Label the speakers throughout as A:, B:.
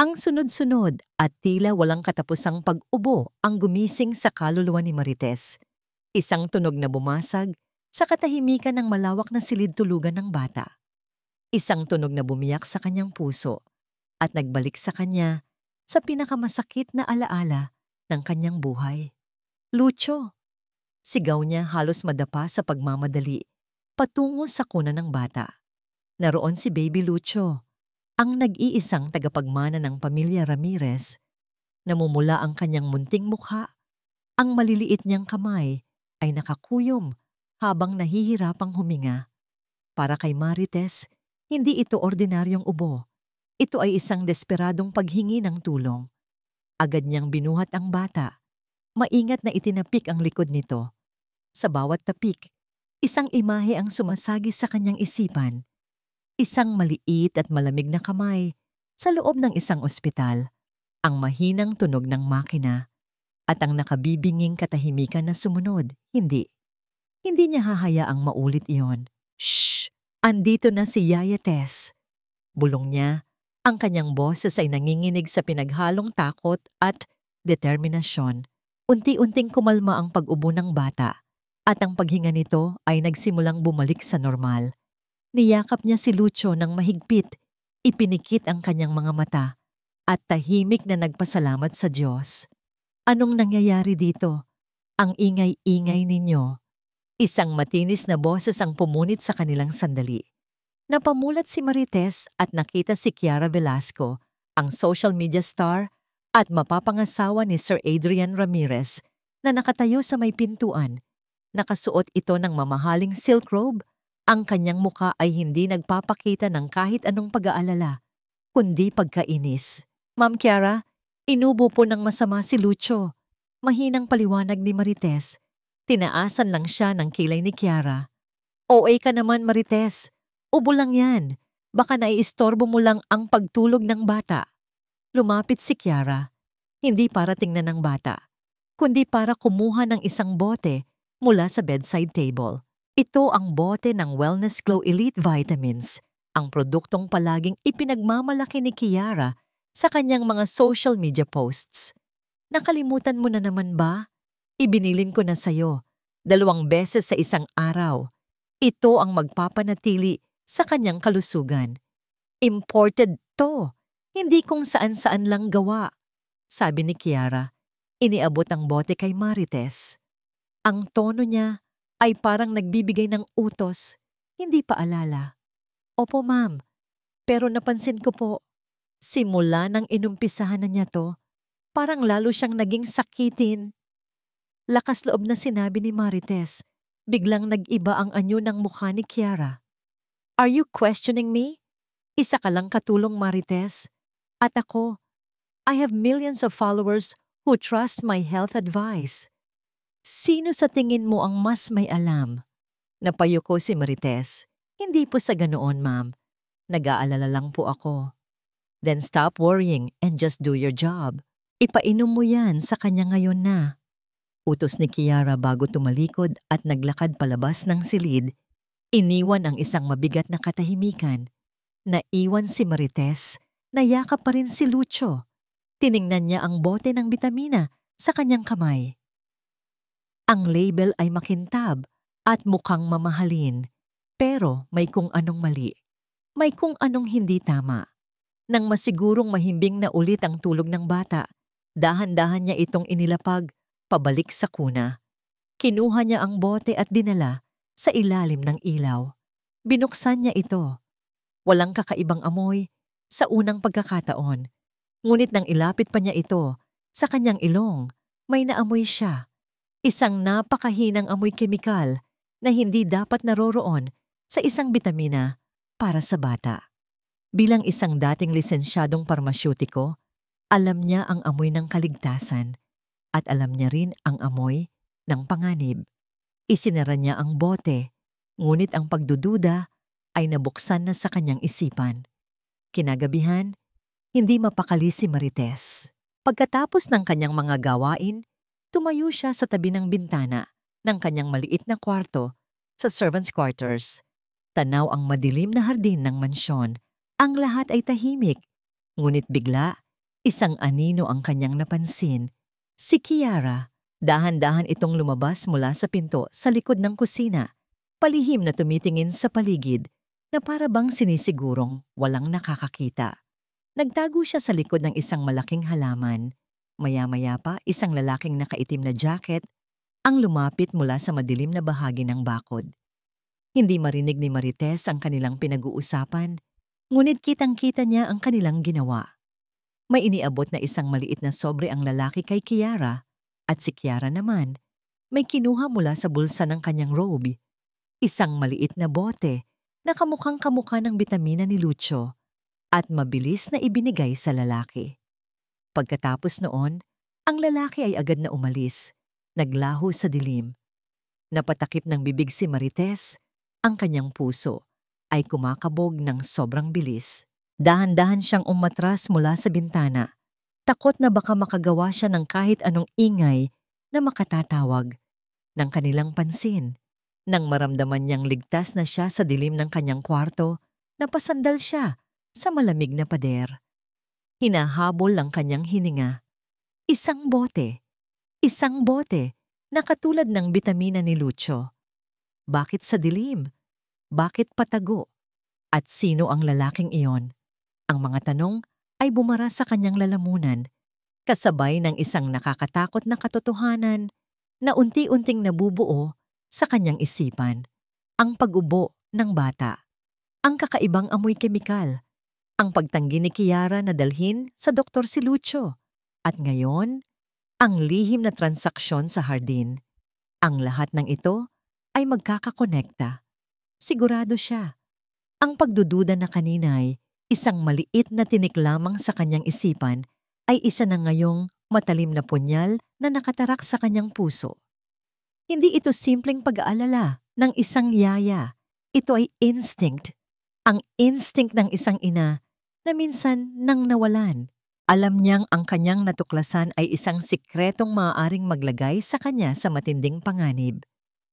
A: Ang sunod-sunod at tila walang katapusang pag-ubo ang gumising sa kaluluwa ni Marites. Isang tunog na bumasag sa katahimikan ng malawak na silid-tulugan ng bata. Isang tunog na bumiyak sa kanyang puso at nagbalik sa kanya sa pinakamasakit na alaala ng kanyang buhay. Lucho! Sigaw niya halos madapa sa pagmamadali patungo sa kuna ng bata. Naroon si Baby Lucho, ang nag-iisang tagapagmana ng pamilya Ramirez. Namumula ang kanyang munting mukha. Ang maliliit niyang kamay ay nakakuyom habang nahihirapang huminga. Para kay Marites, hindi ito ordinaryong ubo. Ito ay isang desperadong paghingi ng tulong. Agad niyang binuhat ang bata. Maingat na itinapik ang likod nito. Sa bawat tapik, isang imahe ang sumasagi sa kanyang isipan. Isang maliit at malamig na kamay sa loob ng isang ospital, ang mahinang tunog ng makina, at ang nakabibinging katahimikan na sumunod. Hindi niya hahayaang maulit iyon. Shh! Andito na si Yaya Tess. Bulong niya, ang kanyang boses ay nanginginig sa pinaghalong takot at determinasyon. Unti-unting kumalma ang pag-ubo ng bata at ang paghinga nito ay nagsimulang bumalik sa normal. Niyakap niya si Lucho ng mahigpit, ipinikit ang kanyang mga mata at tahimik na nagpasalamat sa Diyos. Anong nangyayari dito? Ang ingay-ingay ninyo. Isang matinis na boses ang pumunit sa kanilang sandali. Napamulat si Marites at nakita si Kiara Velasco, ang social media star at mapapangasawa ni Sir Adrian Ramirez, na nakatayo sa may pintuan. Nakasuot ito ng mamahaling silk robe. Ang kanyang muka ay hindi nagpapakita ng kahit anong pag-aalala, kundi pagkainis. Ma'am Kiara, inubo po ng masama si Lucho. Mahinang paliwanag ni Marites. Tinaasan lang siya ng kilay ni Kiara. OA ka naman, Marites. Ubo lang yan. Baka naiistorbo mo lang ang pagtulog ng bata. Lumapit si Kiara, hindi para tingnan ng bata, kundi para kumuha ng isang bote mula sa bedside table. Ito ang bote ng Wellness Glow Elite Vitamins, ang produktong palaging ipinagmamalaki ni Kiara sa kanyang mga social media posts. Nakalimutan mo na naman ba? Ibinilin ko na sa'yo, 2 beses sa isang araw. Ito ang magpapanatili sa kanyang kalusugan. Imported to, hindi kung saan-saan lang gawa, sabi ni Kiara. Iniabot ang bote kay Marites. Ang tono niya ay parang nagbibigay ng utos, hindi paalala. Opo ma'am, pero napansin ko po, simula nang inumpisahan na niya to, parang lalo siyang naging sakitin. Lakas loob na sinabi ni Marites, biglang nag-iba ang anyo ng mukha ni Kiara. Are you questioning me? Isa ka lang katulong, Marites. At ako, I have millions of followers who trust my health advice. Sino sa tingin mo ang mas may alam? Napayuko si Marites. Hindi po sa ganoon, ma'am. Nag-aalala lang po ako. Then stop worrying and just do your job. Ipainom mo yan sa kanya ngayon na. Utos ni Kiara bago tumalikod at naglakad palabas ng silid. Iniwan ang isang mabigat na katahimikan. Naiwan si Marites, nayakap pa rin si Lucho. Tiningnan niya ang bote ng bitamina sa kanyang kamay. Ang label ay makintab at mukhang mamahalin, pero may kung anong mali. May kung anong hindi tama. Nang masigurong mahimbing na ulit ang tulog ng bata, dahan-dahan niya itong inilapag pabalik sa kuna. Kinuha niya ang bote at dinala sa ilalim ng ilaw. Binuksan niya ito. Walang kakaibang amoy sa unang pagkakataon. Ngunit nang ilapit pa niya ito sa kanyang ilong, may naamoy siya. Isang napakahinang amoy kemikal na hindi dapat naroroon sa isang bitamina para sa bata. Bilang isang dating lisensyadong parmasyutiko, alam niya ang amoy ng kaligtasan at alam niya rin ang amoy ng panganib. Isinara niya ang bote, ngunit ang pagdududa ay nabuksan na sa kanyang isipan. Kinagabihan, hindi mapakali si Marites. Pagkatapos ng kanyang mga gawain, tumayo siya sa tabi ng bintana ng kanyang maliit na kwarto sa servants' quarters. Tanaw ang madilim na hardin ng mansyon. Ang lahat ay tahimik, ngunit bigla Isang anino ang kanyang napansin. Si Kiara. Dahan-dahan itong lumabas mula sa pinto sa likod ng kusina. Palihim na tumitingin sa paligid na para bang sinisigurong walang nakakakita. Nagtago siya sa likod ng isang malaking halaman. Maya-maya pa, isang lalaking nakaitim na jacket ang lumapit mula sa madilim na bahagi ng bakod. Hindi marinig ni Marites ang kanilang pinag-uusapan, ngunit kitang-kita niya ang kanilang ginawa. May iniabot na isang maliit na sobre ang lalaki kay Kiara, at si Kiara naman, may kinuha mula sa bulsa ng kanyang robe. Isang maliit na bote na kamukhang kamukha ng bitamina ni Lucio at mabilis na ibinigay sa lalaki. Pagkatapos noon, ang lalaki ay agad na umalis, naglaho sa dilim. Napatakip ng bibig si Marites, ang kanyang puso ay kumakabog ng sobrang bilis. Dahan-dahan siyang umatras mula sa bintana, takot na baka makagawa siya ng kahit anong ingay na makatatawag ng kanilang pansin. Nang maramdaman niyang ligtas na siya sa dilim ng kanyang kwarto, napasandal siya sa malamig na pader. Hinahabol ang kanyang hininga. Isang bote na katulad ng bitamina ni Lucio. Bakit sa dilim? Bakit patago? At sino ang lalaking iyon? Ang mga tanong ay bumara sa kanyang lalamunan, kasabay ng isang nakakatakot na katotohanan na unti-unting nabubuo sa kanyang isipan. Ang pag-ubo ng bata, ang kakaibang amoy kemikal, ang pagtanggi ni Kiara na dalhin sa doktor si Lucio, at ngayon, ang lihim na transaksyon sa hardin. Ang lahat ng ito ay magkakakonekta. Sigurado siya. Ang pagdududa na kanina ay isang maliit na tinik lamang sa kanyang isipan ay isa na ngayong matalim na punyal na nakatarak sa kanyang puso. Hindi ito simpleng pag-aalala ng isang yaya. Ito ay instinct. Ang instinct ng isang ina na minsan nang nawalan. Alam niyang ang kanyang natuklasan ay isang sikretong maaaring maglagay sa kanya sa matinding panganib.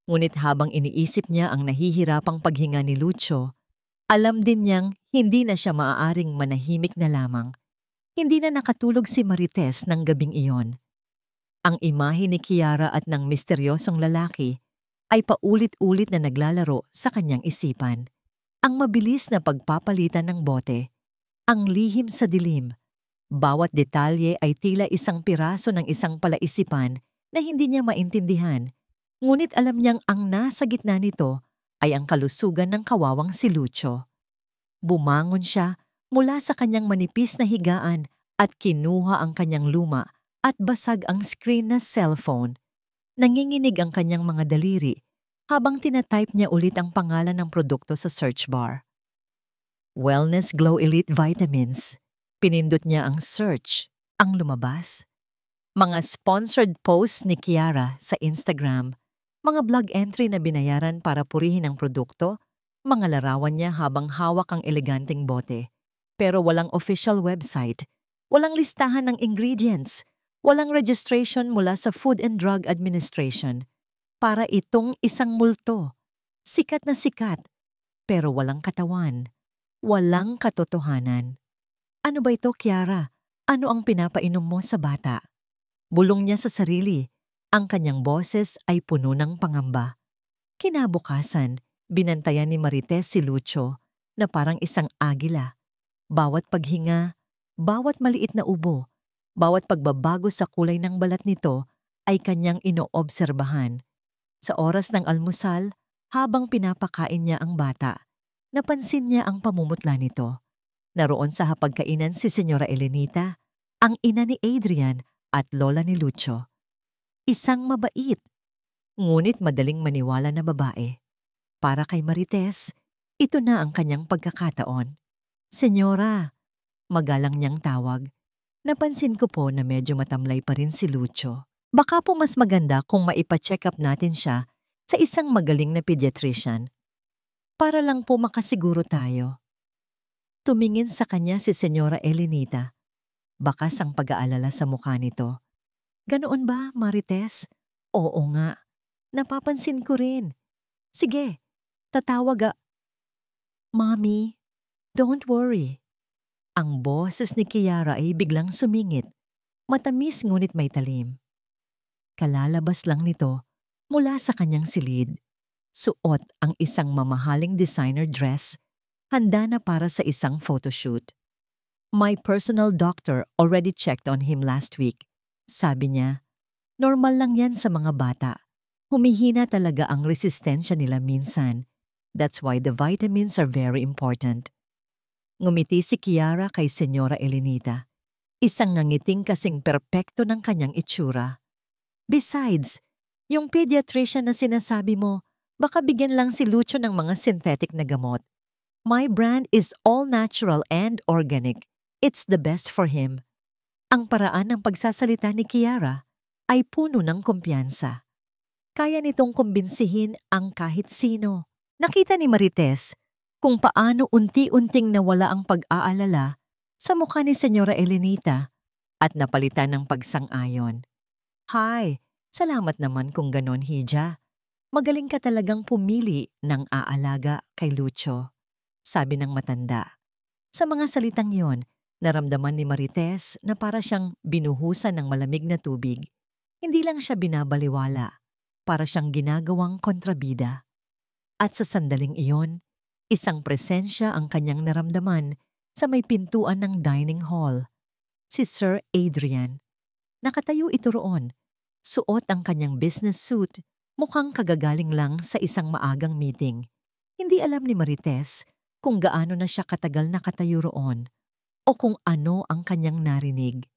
A: Ngunit habang iniisip niya ang nahihirapang paghinga ni Lucio, alam din niyang hindi na siya maaaring manahimik na lamang. Hindi na nakatulog si Marites ng gabing iyon. Ang imahe ni Kiara at ng misteryosong lalaki ay paulit-ulit na naglalaro sa kanyang isipan. Ang mabilis na pagpapalitan ng bote, ang lihim sa dilim. Bawat detalye ay tila isang piraso ng isang palaisipan na hindi niya maintindihan. Ngunit alam niyang ang nasa gitna nito ay ang kalusugan ng kawawang si Lucio. Bumangon siya mula sa kanyang manipis na higaan at kinuha ang kanyang luma at basag ang screen na cellphone. Nanginginig ang kanyang mga daliri habang tinatype niya ulit ang pangalan ng produkto sa search bar. Wellness Glow Elite Vitamins. Pinindot niya ang search, ang lumabas. Mga sponsored posts ni Kiara sa Instagram, mga blog entry na binayaran para purihin ang produkto, mga larawan niya habang hawak ang eleganteng bote. Pero walang official website, walang listahan ng ingredients, walang registration mula sa Food and Drug Administration. Para itong isang multo. Sikat na sikat, pero walang katawan, walang katotohanan. Ano ba ito, Kiara? Ano ang pinapainom mo sa bata? Bulong niya sa sarili. Ang kanyang boses ay puno ng pangamba. Kinabukasan, binantayan ni Marites si Lucio na parang isang agila. Bawat paghinga, bawat maliit na ubo, bawat pagbabago sa kulay ng balat nito ay kanyang inoobserbahan. Sa oras ng almusal, habang pinapakain niya ang bata, napansin niya ang pamumutla nito. Naroon sa hapagkainan si Senyora Elenita, ang ina ni Adrian at lola ni Lucio. Isang mabait, ngunit madaling maniwala na babae. Para kay Marites, ito na ang kanyang pagkakataon. Senyora, magalang niyang tawag. Napansin ko po na medyo matamlay pa rin si Lucio. Baka po mas maganda kung maipa-check up natin siya sa isang magaling na pediatrician. Para lang po makasiguro tayo. Tumingin sa kanya si Senyora Elenita. Bakas ang pag-aalala sa mukha nito. Ganoon ba, Marites? Oo nga. Napapansin ko rin. Sige, tatawag. Mommy, don't worry. Ang boses ni Kiara ay biglang sumingit, matamis ngunit may talim. Kalalabas lang nito mula sa kanyang silid. Suot ang isang mamahaling designer dress, handa na para sa isang photoshoot. My personal doctor already checked on him last week. Sabi niya, normal lang yan sa mga bata. Humihina talaga ang resistensya nila minsan. That's why the vitamins are very important. Ngumiti si Kiara kay Senyora Elenita. Isang ngangiting kasing perpekto ng kanyang itsura. Besides, yung pediatrician na sinasabi mo, baka bigyan lang si Lucho ng mga synthetic na gamot. My brand is all natural and organic. It's the best for him. Ang paraan ng pagsasalita ni Kiara ay puno ng kumpiyansa. Kaya nitong kumbinsihin ang kahit sino. Nakita ni Marites kung paano unti-unting nawala ang pag-aalala sa mukha ni Senyora Elenita at napalitan ng pagsang-ayon. Hi, salamat naman kung ganon, Hija. Magaling ka talagang pumili ng aalaga kay Lucho, sabi ng matanda. Sa mga salitang yon, naramdaman ni Marites na para siyang binuhusan ng malamig na tubig. Hindi lang siya binabaliwala, para siyang ginagawang kontrabida. At sa sandaling iyon, isang presensya ang kanyang naramdaman sa may pintuan ng dining hall. Si Sir Adrian. Nakatayo ito roon. Suot ang kanyang business suit, mukhang kagagaling lang sa isang maagang meeting. Hindi alam ni Marites kung gaano na siya katagal nakatayo roon o kung ano ang kanyang narinig.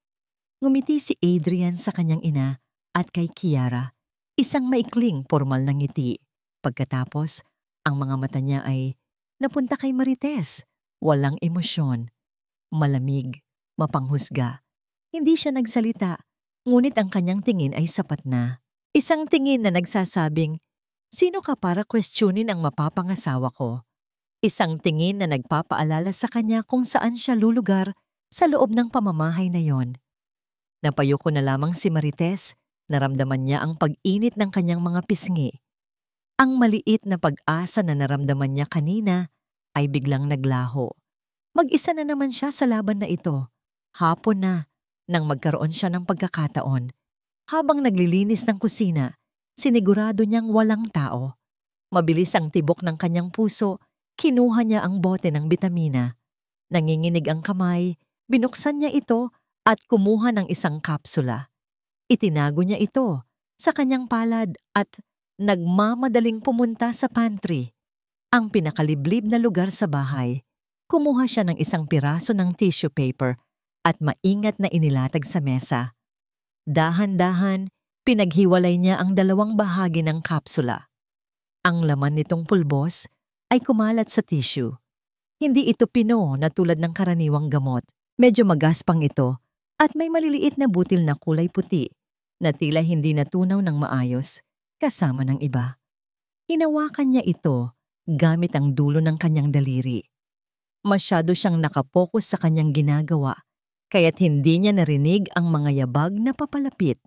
A: Ngumiti si Adrian sa kanyang ina at kay Kiara, isang maikling formal na ngiti. Pagkatapos, ang mga mata niya ay napunta kay Marites. Walang emosyon. Malamig, mapanghusga. Hindi siya nagsalita, ngunit ang kanyang tingin ay sapat na. Isang tingin na nagsasabing, sino ka para questionin ang mapapangasawa ko? Isang tingin na nagpapaalala sa kanya kung saan siya lulugar sa loob ng pamamahay na yon. Napayuko na lamang si Marites, naramdaman niya ang pag-init ng kanyang mga pisngi. Ang maliit na pag-asa na naramdaman niya kanina ay biglang naglaho. Mag-isa na naman siya sa laban na ito. Hapon na, nang magkaroon siya ng pagkakataon. Habang naglilinis ng kusina, sinigurado niyang walang tao. Mabilis ang tibok ng kanyang puso, kinuha niya ang bote ng bitamina. Nanginginig ang kamay, binuksan niya ito at kumuha ng isang kapsula. Itinago niya ito sa kanyang palad at nagmamadaling pumunta sa pantry, ang pinakaliblib na lugar sa bahay. Kumuha siya ng isang piraso ng tissue paper at maingat na inilatag sa mesa. Dahan-dahan, pinaghiwalay niya ang dalawang bahagi ng kapsula. Ang laman nitong pulbos ay kumalat sa tissue. Hindi ito pino na tulad ng karaniwang gamot. Medyo magaspang ito at may maliliit na butil na kulay puti na tila hindi natunaw ng maayos kasama ng iba. Hinawakan niya ito gamit ang dulo ng kanyang daliri. Masyado siyang nakapokus sa kanyang ginagawa, kaya't hindi niya narinig ang mga yabag na papalapit.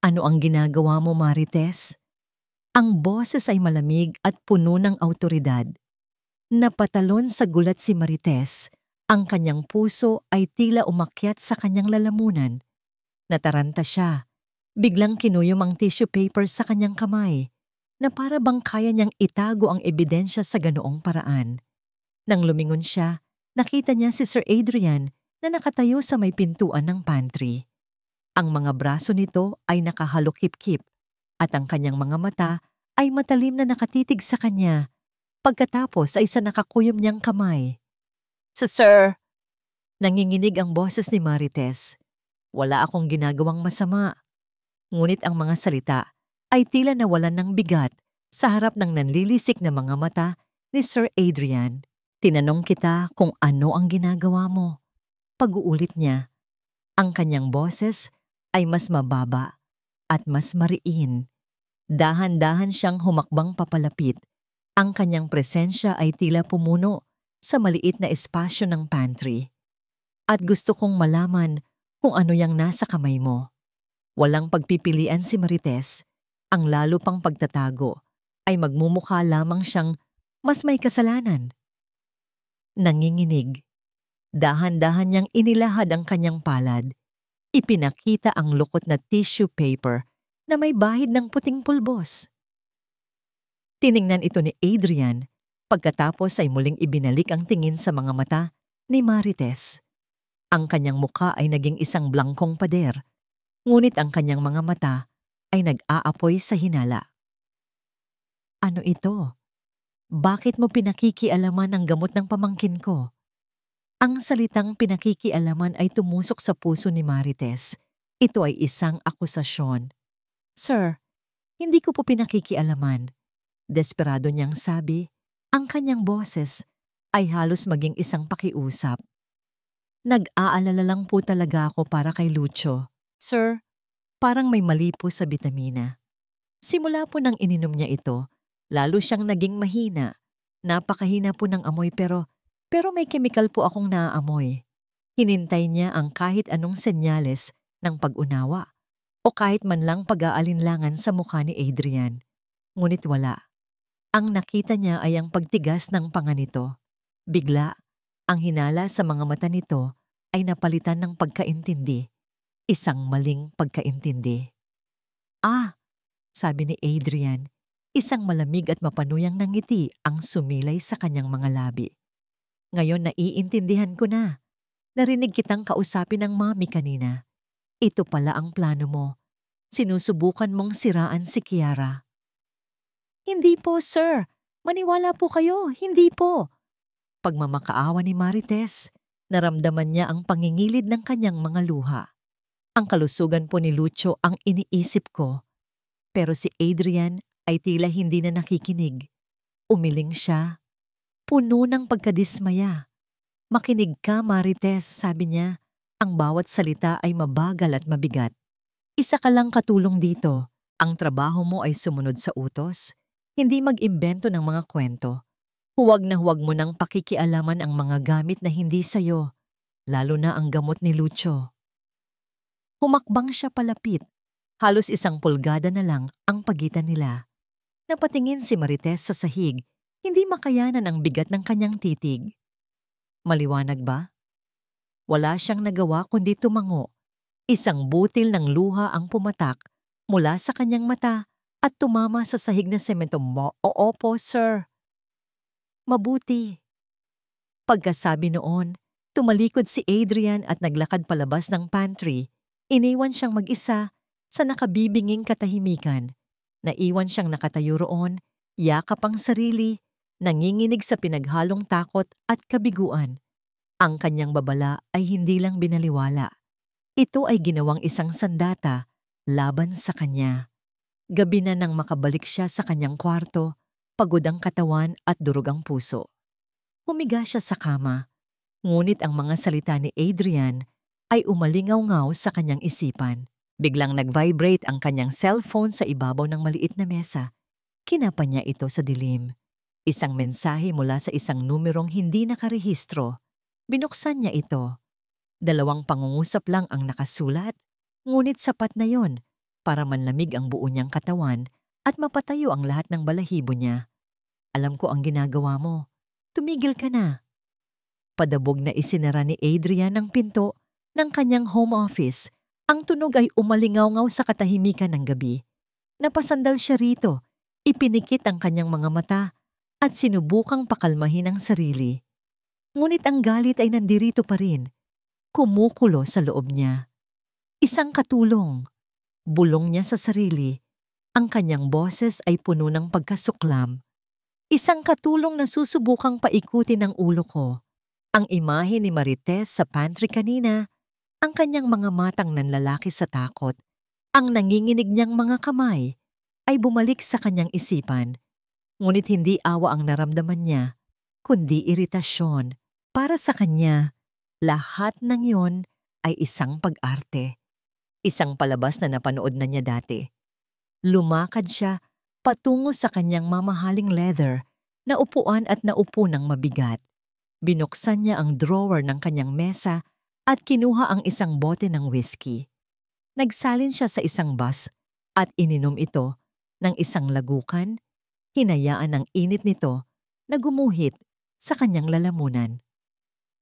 A: Ano ang ginagawa mo, Marites? Ang boses ay malamig at puno ng awtoridad. Napatalon sa gulat si Marites. Ang kanyang puso ay tila umakyat sa kanyang lalamunan. Nataranta siya. Biglang kinuyom ang tissue paper sa kanyang kamay, na para bang kaya niyang itago ang ebidensya sa ganoong paraan. Nang lumingon siya, nakita niya si Sir Adrian na nakatayo sa may pintuan ng pantry. Ang mga braso nito ay nakahalukip-kip at ang kanyang mga mata ay matalim na nakatitig sa kanya. Pagkatapos ay sa nakakuyom niyang kamay. Sir! Nanginginig ang boses ni Marites. Wala akong ginagawang masama. Ngunit ang mga salita ay tila nawalan ng bigat sa harap ng nanlilisik na mga mata ni Sir Adrian. Tinanong kita kung ano ang ginagawa mo. Pag-uulit niya. Ang kanyang boses ay mas mababa at mas mariin. Dahan-dahan siyang humakbang papalapit. Ang kanyang presensya ay tila pumuno sa maliit na espasyo ng pantry. At gusto kong malaman kung ano yang nasa kamay mo. Walang pagpipilian si Marites. Ang lalo pang pagtatago ay magmumukha lamang siyang mas may kasalanan. Nanginginig. Dahan-dahan niyang inilahad ang kanyang palad. Ipinakita ang lukot na tissue paper na may bahid ng puting pulbos. Tiningnan ito ni Adrian, pagkatapos ay muling ibinalik ang tingin sa mga mata ni Marites. Ang kanyang muka ay naging isang blangkong pader, ngunit ang kanyang mga mata ay nag-aapoy sa hinala. Ano ito? Bakit mo pinakikialaman ang gamot ng pamangkin ko? Ang salitang pinakikialaman ay tumusok sa puso ni Marites. Ito ay isang akusasyon. Sir, hindi ko po pinakikialaman. Desperado niyang sabi, ang kanyang boses ay halos maging isang pakiusap. Nag-aalala lang po talaga ako para kay Lucio. Sir, parang may mali po sa bitamina. Simula po nang ininom niya ito, lalo siyang naging mahina. Napakahina po ng amoy pero may chemical po akong naaamoy. Hinintay niya ang kahit anong senyales ng pag-unawa o kahit man lang pag-aalinlangan sa mukha ni Adrian. Ngunit wala. Ang nakita niya ay ang pagtigas ng panga nito. Bigla, ang hinala sa mga mata nito ay napalitan ng pagkaintindi. Isang maling pagkaintindi. Ah, sabi ni Adrian, isang malamig at mapanuyang na ngiti ang sumilay sa kanyang mga labi. Ngayon naiintindihan ko na. Narinig kitang kausapin ng mami kanina. Ito pala ang plano mo. Sinusubukan mong siraan si Kiara. Hindi po, sir. Maniwala po kayo, hindi po. Pagmamakaawa ni Marites, naramdaman niya ang pangingilid ng kanyang mga luha. Ang kalusugan po ni Lucio ang iniisip ko. Pero si Adrian ay tila hindi na nakikinig. Umiling siya. Puno ng pagkadismaya. Makinig ka, Marites, sabi niya. Ang bawat salita ay mabagal at mabigat. Isa ka lang katulong dito. Ang trabaho mo ay sumunod sa utos. Hindi mag-imbento ng mga kwento. Huwag na huwag mo nang pakikialaman ang mga gamit na hindi sayo, lalo na ang gamot ni Lucio. Humakbang siya palapit. Halos 1 pulgada na lang ang pagitan nila. Napatingin si Marites sa sahig, hindi makayanan ang bigat ng kanyang titig. Maliwanag ba? Wala siyang nagawa kundi tumango. Isang butil ng luha ang pumatak mula sa kanyang mata at tumama sa sahig na semento mo. Opo, sir. Mabuti. Pagkasabi noon, tumalikod si Adrian at naglakad palabas ng pantry. Iniwan siyang mag-isa sa nakabibinging katahimikan. Naiwan siyang nakatayo roon, yakap ang sarili, nanginginig sa pinaghalong takot at kabiguan. Ang kanyang babala ay hindi lang binaliwala. Ito ay ginawang isang sandata laban sa kanya. Gabi na nang makabalik siya sa kanyang kwarto, pagod ang katawan at durog ang puso. Humiga siya sa kama, ngunit ang mga salita ni Adrian ay umalingaw-ngaw sa kanyang isipan. Biglang nag-vibrate ang kanyang cellphone sa ibabaw ng maliit na mesa. Kinapa niya ito sa dilim. Isang mensahe mula sa isang numerong hindi nakarehistro. Binuksan niya ito. 2 pangungusap lang ang nakasulat, ngunit sapat na yon para manlamig ang buo niyang katawan at mapatayo ang lahat ng balahibo niya. Alam ko ang ginagawa mo. Tumigil ka na. Padabog na isinara ni Adrian ang pinto ng kanyang home office. Ang tunog ay umalingaw-ngaw sa katahimikan ng gabi. Napasandal siya rito, ipinikit ang kanyang mga mata at sinubukang pakalmahin ang sarili. Ngunit ang galit ay nandirito pa rin. Kumukulo sa loob niya. Isang katulong. Bulong niya sa sarili. Ang kanyang boses ay puno ng pagkasuklam. Isang katulong na susubukang paikutin ng ulo ko. Ang imahe ni Marites sa pantry kanina, ang kanyang mga matang nanlalaki sa takot, ang nanginginig niyang mga kamay, ay bumalik sa kanyang isipan. Ngunit hindi awa ang naramdaman niya, kundi iritasyon. Para sa kanya, lahat ng yon ay isang pag-arte. Isang palabas na napanood na niya dati. Lumakad siya patungo sa kanyang mamahaling leather na upuan at naupo ng mabigat. Binuksan niya ang drawer ng kanyang mesa at kinuha ang isang bote ng whiskey. Nagsalin siya sa isang bus at ininom ito ng isang lagukan, hinayaan ang init nito na gumuhit sa kanyang lalamunan.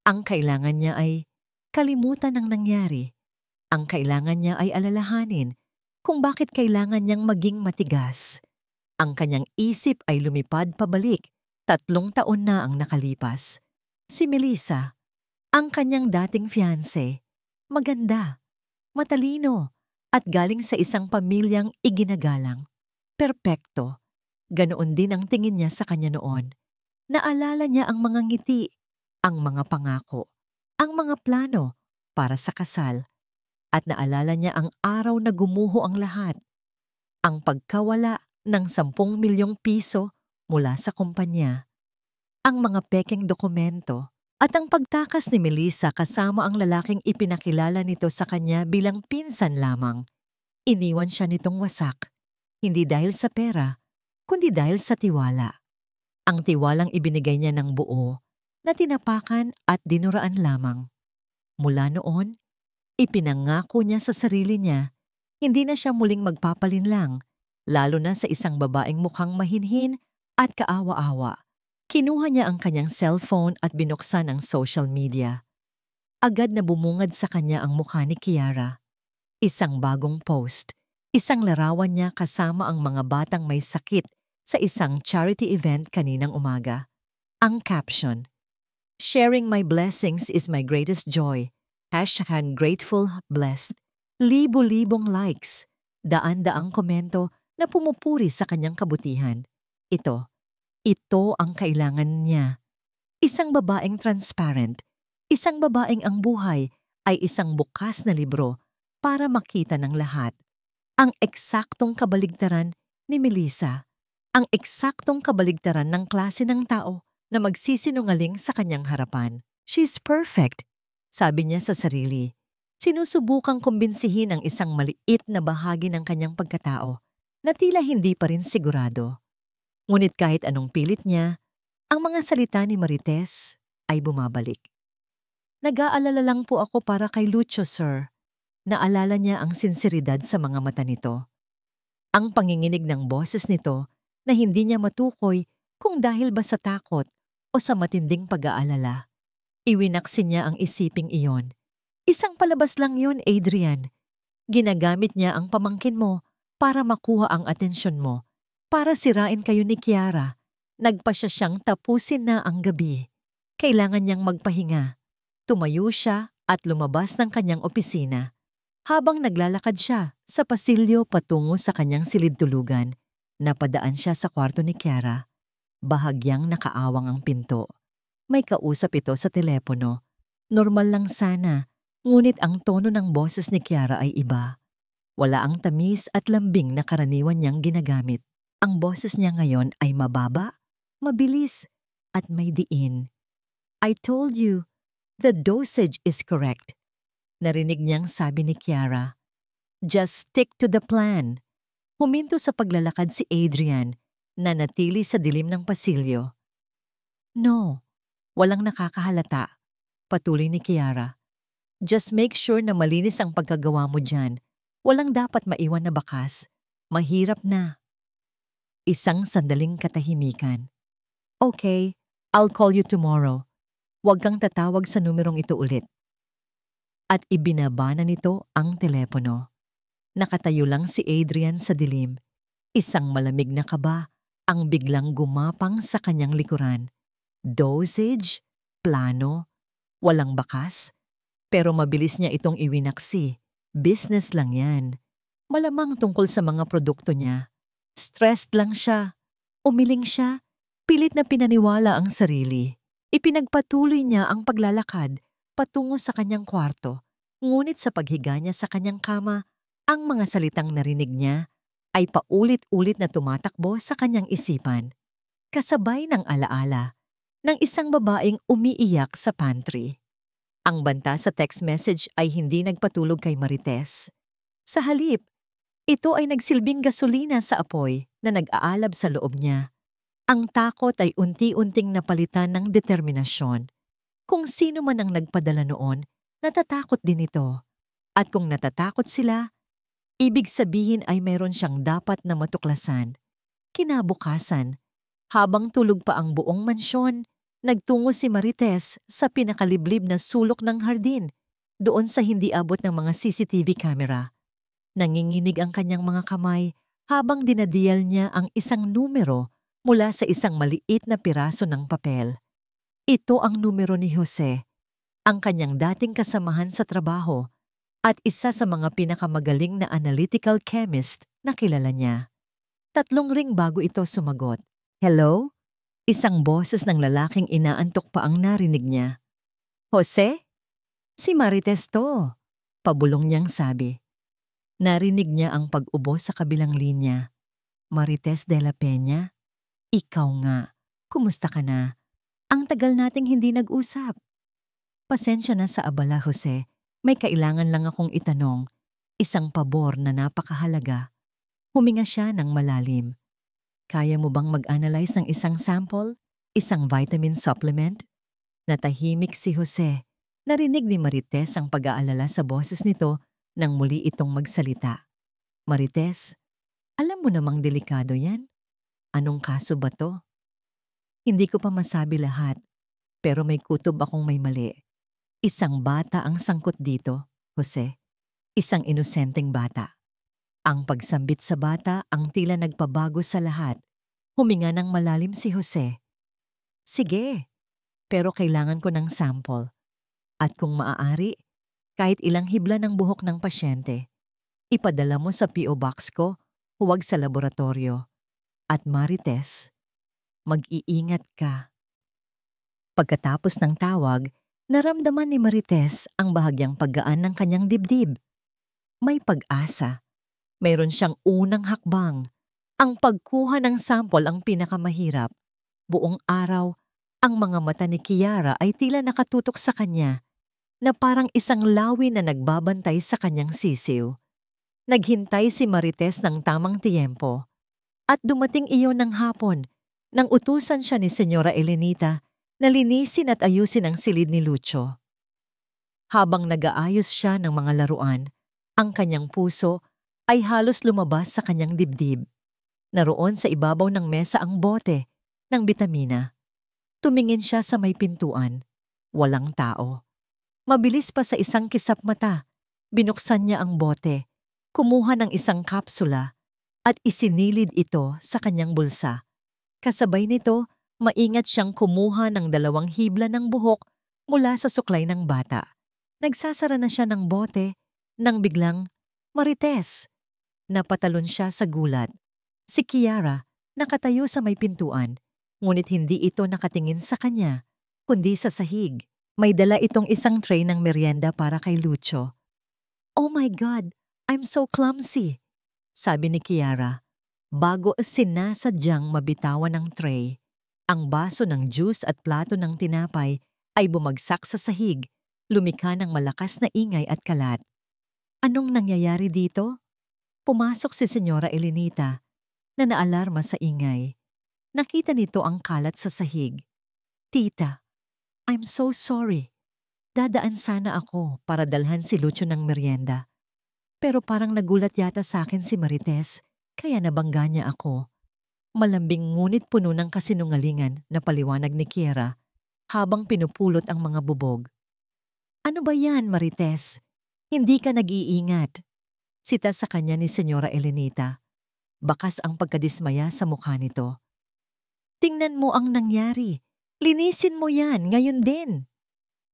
A: Ang kailangan niya ay kalimutan ang nangyari. Ang kailangan niya ay alalahanin kung bakit kailangan niyang maging matigas. Ang kanyang isip ay lumipad pabalik. 3 taon na ang nakalipas. Si Melissa, ang kanyang dating fiancé, maganda, matalino, at galing sa isang pamilyang iginagalang. Perpekto. Ganoon din ang tingin niya sa kanya noon. Naalala niya ang mga ngiti, ang mga pangako, ang mga plano para sa kasal. At naalala niya ang araw na gumuho ang lahat. Ang pagkawala ng 10 milyong piso mula sa kumpanya. Ang mga pekeng dokumento at ang pagtakas ni Melissa kasama ang lalaking ipinakilala nito sa kanya bilang pinsan lamang. Iniwan siya nitong wasak, hindi dahil sa pera, kundi dahil sa tiwala. Ang tiwalang ibinigay niya ng buo na tinapakan at dinuraan lamang. Mula noon, ipinangako niya sa sarili niya, hindi na siya muling magpapalinlang, lalo na sa isang babaeng mukhang mahinhin at kaawa-awa. Kinuha niya ang kanyang cellphone at binuksan ang social media. Agad na bumungad sa kanya ang mukha ni Kiara. Isang bagong post, isang larawan niya kasama ang mga batang may sakit sa isang charity event kaninang umaga. Ang caption, "Sharing my blessings is my greatest joy. #grateful blessed." Libo-libong likes, daan-daang komento na pumupuri sa kanyang kabutihan. Ito ang kailangan niya. Isang babaeng transparent, isang babaeng ang buhay ay isang bukas na libro para makita ng lahat. Ang eksaktong kabaligtaran ni Melissa, ang eksaktong kabaligtaran ng klase ng tao na magsisinungaling sa kanyang harapan. She's perfect, sabi niya sa sarili. Sinusubukang kumbinsihin ang isang maliit na bahagi ng kanyang pagkatao na tila hindi pa rin sigurado. Ngunit kahit anong pilit niya, ang mga salita ni Marites ay bumabalik. "Nag-aalala lang po ako para kay Lucio, sir." Naalala niya ang sinseridad sa mga mata nito. Ang panginginig ng boses nito na hindi niya matukoy kung dahil ba sa takot o sa matinding pag-aalala. Iwinaksin niya ang isiping iyon. Isang palabas lang yun, Adrian. Ginagamit niya ang pamangkin mo para makuha ang atensyon mo. Para sirain kayo ni Kiara, nagpa siyang tapusin na ang gabi. Kailangan niyang magpahinga. Tumayo siya at lumabas ng kanyang opisina. Habang naglalakad siya sa pasilyo patungo sa kanyang silid-tulugan, napadaan siya sa kwarto ni Kiara. Bahagyang nakaawang ang pinto. May kausap ito sa telepono. Normal lang sana, ngunit ang tono ng boses ni Kiara ay iba. Wala ang tamis at lambing na karaniwan niyang ginagamit. Ang boses niya ngayon ay mababa, mabilis, at may diin. "I told you, the dosage is correct." Narinig niyang sabi ni Kiara. "Just stick to the plan." Huminto sa paglalakad si Adrian na natili sa dilim ng pasilyo. "No, walang nakakahalata," patuloy ni Kiara. "Just make sure na malinis ang pagkagawa mo dyan. Walang dapat maiwan na bakas. Mahirap na." Isang sandaling katahimikan. "Okay, I'll call you tomorrow. Huwag kang tatawag sa numerong ito ulit." At ibinaba na nito ang telepono. Nakatayo lang si Adrian sa dilim. Isang malamig na kaba ang biglang gumapang sa kanyang likuran. Dosage? Plano? Walang bakas? Pero mabilis niya itong iwinaksi. Business lang yan. Malamang tungkol sa mga produkto niya. Stressed lang siya. Umiling siya. Pilit na pinaniwala ang sarili. Ipinagpatuloy niya ang paglalakad patungo sa kanyang kwarto. Ngunit sa paghiga niya sa kanyang kama, ang mga salitang narinig niya ay paulit-ulit na tumatakbo sa kanyang isipan. Kasabay ng alaala ng isang babaeng umiiyak sa pantry. Ang banta sa text message ay hindi nagpatulog kay Marites. Sa halip, ito ay nagsilbing gasolina sa apoy na nag-aalab sa loob niya. Ang takot ay unti-unting napalitan ng determinasyon. Kung sino man ang nagpadala noon, natatakot din ito. At kung natatakot sila, ibig sabihin ay mayroon siyang dapat na matuklasan. Kinabukasan, habang tulog pa ang buong mansyon, Nagtungo si Marites sa pinakaliblib na sulok ng hardin, doon sa hindi abot ng mga CCTV camera. Nanginginig ang kanyang mga kamay habang dinadial niya ang isang numero mula sa isang maliit na piraso ng papel. Ito ang numero ni Jose, ang kanyang dating kasamahan sa trabaho at isa sa mga pinakamagaling na analytical chemist na kilala niya. 3 ring bago ito sumagot. Hello? Isang boses ng lalaking inaantok pa ang narinig niya. Jose? Si Marites to, pabulong niyang sabi. Narinig niya ang pag-ubo sa kabilang linya. Marites de la Peña? Ikaw nga. Kumusta ka na? Ang tagal nating hindi nag-usap. Pasensya na sa abala, Jose. May kailangan lang akong itanong. Isang pabor na napakahalaga. Huminga siya ng malalim. Kaya mo bang mag-analyze ng isang sample? Isang vitamin supplement? Natahimik si Jose. Narinig ni Marites ang pag-aalala sa boses nito nang muli itong magsalita. Marites, alam mo namang delikado yan. Anong kaso ba to? Hindi ko pa masabi lahat, pero may kutob akong may mali. Isang bata ang sangkot dito, Jose. Isang inosenteng bata. Ang pagsambit sa bata ang tila nagpabago sa lahat. Huminga ng malalim si Jose. Sige, pero kailangan ko ng sample. At kung maaari, kahit ilang hibla ng buhok ng pasyente, ipadala mo sa P.O. Box ko, huwag sa laboratorio. At Marites, mag-iingat ka. Pagkatapos ng tawag, naramdaman ni Marites ang bahagyang paggaan ng kanyang dibdib. May pag-asa. Mayroon siyang unang hakbang. Ang pagkuha ng sample ang pinakamahirap. Buong araw, ang mga mata ni Kiara ay tila nakatutok sa kanya, na parang isang lawi na nagbabantay sa kanyang sisiw. Naghintay si Marites ng tamang tiyempo. At dumating iyon ng hapon, nang utusan siya ni Senyora Elenita na linisin at ayusin ang silid ni Lucio. Habang nag-aayos siya ng mga laruan, ang kanyang puso ay halos lumabas sa kanyang dibdib. Naroon sa ibabaw ng mesa ang bote ng bitamina. Tumingin siya sa may pintuan. Walang tao. Mabilis pa sa isang kisap mata, binuksan niya ang bote, kumuha ng isang kapsula at isinilid ito sa kanyang bulsa. Kasabay nito, maingat siyang kumuha ng 2 hibla ng buhok mula sa suklay ng bata. Nagsasara na siya ng bote nang biglang, Marites! Napatalon siya sa gulat. Si Kiara, nakatayo sa may pintuan, ngunit hindi ito nakatingin sa kanya, kundi sa sahig. May dala itong isang tray ng merienda para kay Lucio. Oh my God, I'm so clumsy, sabi ni Kiara. Bago sinasadyang mabitawan ng tray, ang baso ng juice at plato ng tinapay ay bumagsak sa sahig, lumikha ng malakas na ingay at kalat. Anong nangyayari dito? Pumasok si Senyora Elenita na naalarma sa ingay. Nakita nito ang kalat sa sahig. Tita, I'm so sorry. Dadaan sana ako para dalhan si Lucio ng merienda. Pero parang nagulat yata sa akin si Marites, kaya nabangga niya ako. Malambing ngunit puno ng kasinungalingan na paliwanag ni Kiera habang pinupulot ang mga bubog. Ano ba yan, Marites? Hindi ka nag-iingat. Sita sa kanya ni Senyora Elenita. Bakas ang pagkadismaya sa mukha nito. Tingnan mo ang nangyari. Linisin mo yan ngayon din.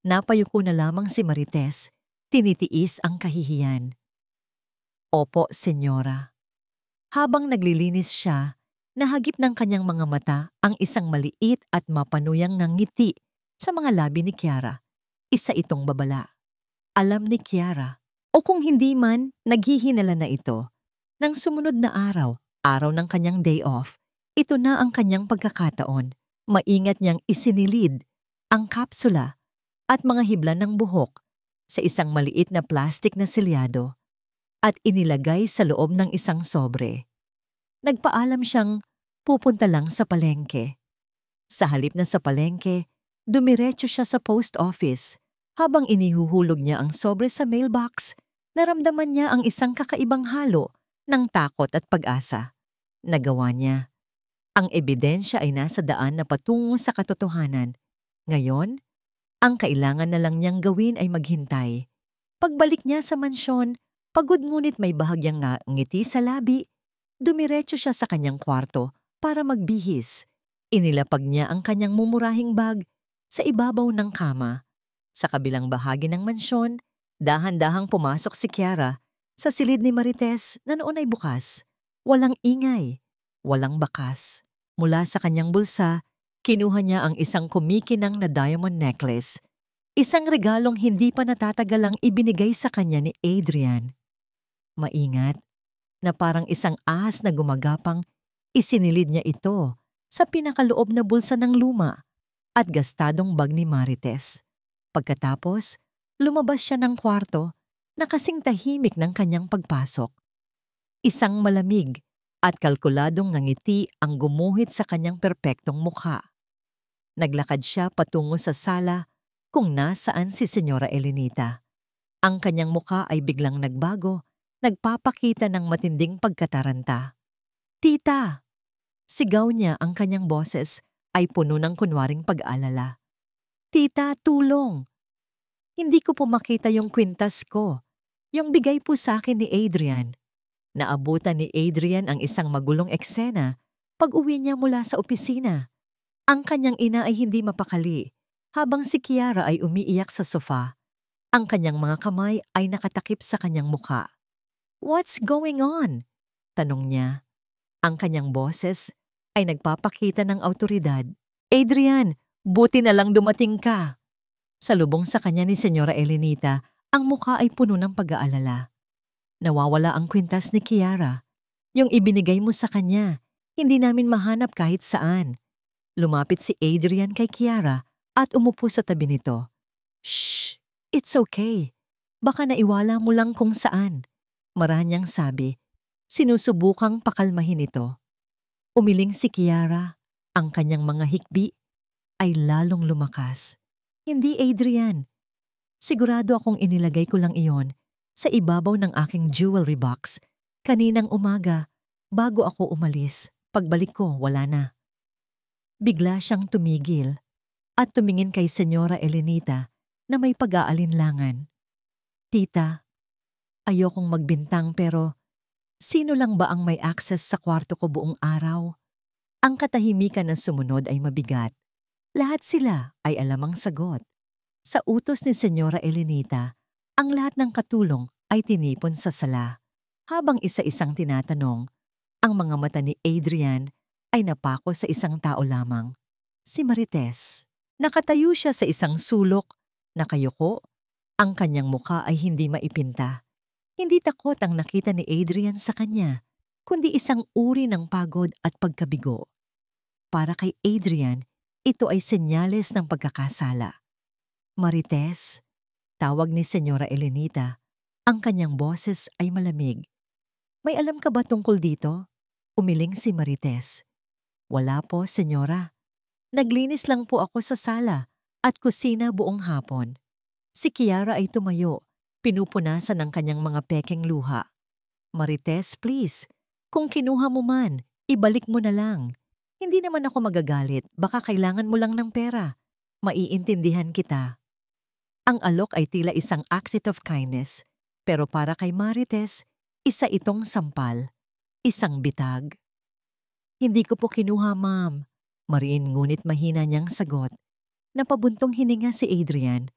A: Napayuko na lamang si Marites. Tinitiis ang kahihiyan. Opo, Senyora. Habang naglilinis siya, nahagip ng kanyang mga mata ang isang maliit at mapanuyang ngiti sa mga labi ni Kiara. Isa itong babala. Alam ni Kiara, o kung hindi man, naghihinala na ito. Nang sumunod na araw, araw ng kanyang day off, ito na ang kanyang pagkakataon. Maingat niyang isinilid ang kapsula at mga hibla ng buhok sa isang maliit na plastik na selyado at inilagay sa loob ng isang sobre. Nagpaalam siyang pupunta lang sa palengke. Sa halip na sa palengke, dumiretso siya sa post office. Habang inihuhulog niya ang sobre sa mailbox, naramdaman niya ang isang kakaibang halo ng takot at pag-asa. Nagawa niya. Ang ebidensya ay nasa daan na patungo sa katotohanan. Ngayon, ang kailangan na lang niyang gawin ay maghintay. Pagbalik niya sa mansyon, pagod ngunit may bahagyang ngiti sa labi, dumiretso siya sa kanyang kwarto para magbihis. Inilapag niya ang kanyang mumurahing bag sa ibabaw ng kama. Sa kabilang bahagi ng mansyon, dahan-dahang pumasok si Kiara sa silid ni Marites na noon ay bukas. Walang ingay, walang bakas. Mula sa kanyang bulsa, kinuha niya ang isang kumikinang na diamond necklace. Isang regalong hindi pa natatagalang ibinigay sa kanya ni Adrian. Maingat, na parang isang ahas na gumagapang, isinilid niya ito sa pinakaloob na bulsa ng luma at gastadong bag ni Marites. Pagkatapos, lumabas siya ng kwarto na kasing tahimik ng kanyang pagpasok. Isang malamig at kalkuladong ngiti ang gumuhit sa kanyang perpektong mukha. Naglakad siya patungo sa sala kung nasaan si Senyora Elenita. Ang kanyang mukha ay biglang nagbago, nagpapakita ng matinding pagkataranta. "Tita!" Sigaw niya, ang kanyang boses ay puno ng kunwaring pag-alala. "Tita, tulong! Hindi ko po makita yung kwintas ko. Yung bigay po sa akin ni Adrian." Naabutan ni Adrian ang isang magulong eksena pag-uwi niya mula sa opisina. Ang kanyang ina ay hindi mapakali, habang si Kiara ay umiiyak sa sofa. Ang kanyang mga kamay ay nakatakip sa kanyang mukha. "What's going on?" tanong niya. Ang kanyang boses ay nagpapakita ng awtoridad. "Adrian, buti na lang dumating ka." Salubong sa kanya ni Senyora Elenita, ang mukha ay puno ng pag-aalala. "Nawawala ang kwintas ni Kiara. Yung ibinigay mo sa kanya, hindi namin mahanap kahit saan." Lumapit si Adrian kay Kiara at umupo sa tabi nito. "Shh! It's okay. Baka naiwala mo lang kung saan." Marahan niyang sabi, sinusubukang pakalmahin ito. Umiling si Kiara, ang kanyang mga hikbi ay lalong lumakas. "Hindi, Adrian. Sigurado akong inilagay ko lang iyon sa ibabaw ng aking jewelry box kaninang umaga bago ako umalis. Pagbalik ko, wala na." Bigla siyang tumigil at tumingin kay Senyora Elenita na may pag-aalinlangan. "Tita, ayokong magbintang pero sino lang ba ang may access sa kwarto ko buong araw?" Ang katahimikan na sumunod ay mabigat. Lahat sila ay alam ang sagot. Sa utos ni Senyora Elenita, ang lahat ng katulong ay tinipon sa sala. Habang isa-isang tinatanong, ang mga mata ni Adrian ay napako sa isang tao lamang, si Marites. Nakatayo siya sa isang sulok, nakayuko, ang kanyang mukha ay hindi maipinta. Hindi takot ang nakita ni Adrian sa kanya, kundi isang uri ng pagod at pagkabigo. Para kay Adrian, ito ay senyales ng pagkakasala. "Marites," tawag ni Senyora Elenita. Ang kanyang boses ay malamig. "May alam ka ba tungkol dito?" Umiling si Marites. "Wala po, Senyora. Naglinis lang po ako sa sala at kusina buong hapon." Si Kiara ay tumayo, pinupunasan ang kanyang mga pekeng luha. "Marites, please. Kung kinuha mo man, ibalik mo na lang. Hindi naman ako magagalit, baka kailangan mo lang ng pera. Maiintindihan kita." Ang alok ay tila isang act of kindness, pero para kay Marites, isa itong sampal, isang bitag. "Hindi ko po kinuha, ma'am." Mariin ngunit mahina niyang sagot. Napabuntong hininga si Adrian.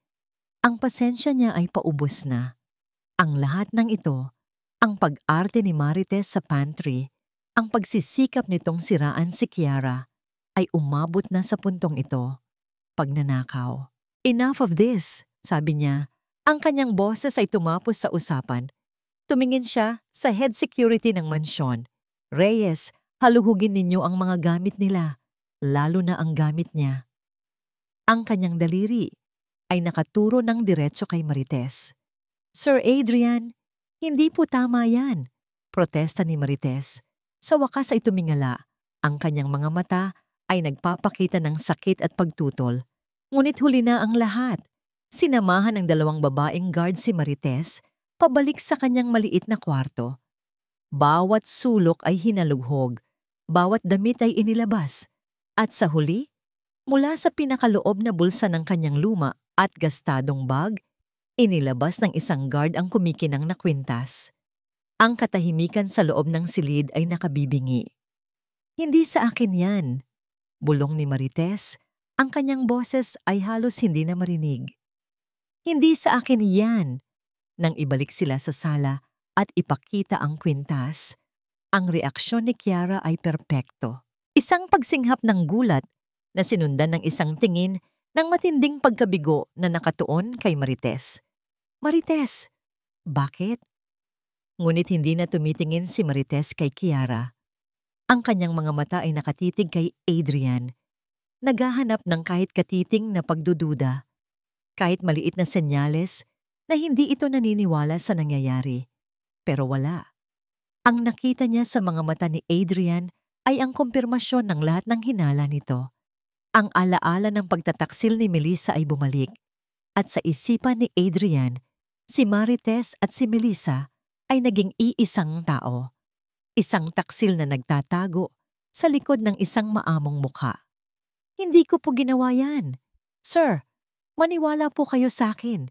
A: Ang pasensya niya ay paubos na. Ang lahat ng ito, ang pag-arte ni Marites sa pantry, ang pagsisikap nitong siraan si Kiara, ay umabot na sa puntong ito. Pagnanakaw. "Enough of this," sabi niya. Ang kanyang boses ay tumapos sa usapan. Tumingin siya sa head security ng mansyon. "Reyes, haluhugin ninyo ang mga gamit nila, lalo na ang gamit niya." Ang kanyang daliri ay nakaturo ng diretso kay Marites. "Sir Adrian, hindi po tama yan," protesta ni Marites. Sa wakas ay tumingala. Ang kanyang mga mata ay nagpapakita ng sakit at pagtutol. Ngunit huli na ang lahat. Sinamahan ng dalawang babaeng guard si Marites pabalik sa kanyang maliit na kwarto. Bawat sulok ay hinalughog, bawat damit ay inilabas, at sa huli, Mula sa pinakaloob na bulsa ng kanyang luma at gastadong bag, inilabas ng isang guard ang kumikinang na kwintas. Ang katahimikan sa loob ng silid ay nakabibingi. Hindi sa akin yan, bulong ni Marites. Ang kanyang boses ay halos hindi na marinig. Hindi sa akin yan. Nang ibalik sila sa sala at ipakita ang kwintas, ang reaksyon ni Kiara ay perpekto. Isang pagsinghap ng gulat na sinundan ng isang tingin ng matinding pagkabigo na nakatuon kay Marites. Marites, bakit? Ngunit hindi na tumitingin si Marites kay Kiara. Ang kanyang mga mata ay nakatitig kay Adrian, naghahanap ng kahit katiting na pagdududa, kahit maliit na senyales na hindi ito naniniwala sa nangyayari. Pero wala. Ang nakita niya sa mga mata ni Adrian ay ang kumpirmasyon ng lahat ng hinala nito. Ang alaala ng pagtataksil ni Melissa ay bumalik, at sa isipan ni Adrian, si Marites at si Melissa ay naging iisang tao. Isang taksil na nagtatago sa likod ng isang maamong mukha. Hindi ko po ginawa yan. Sir, maniwala po kayo sa akin.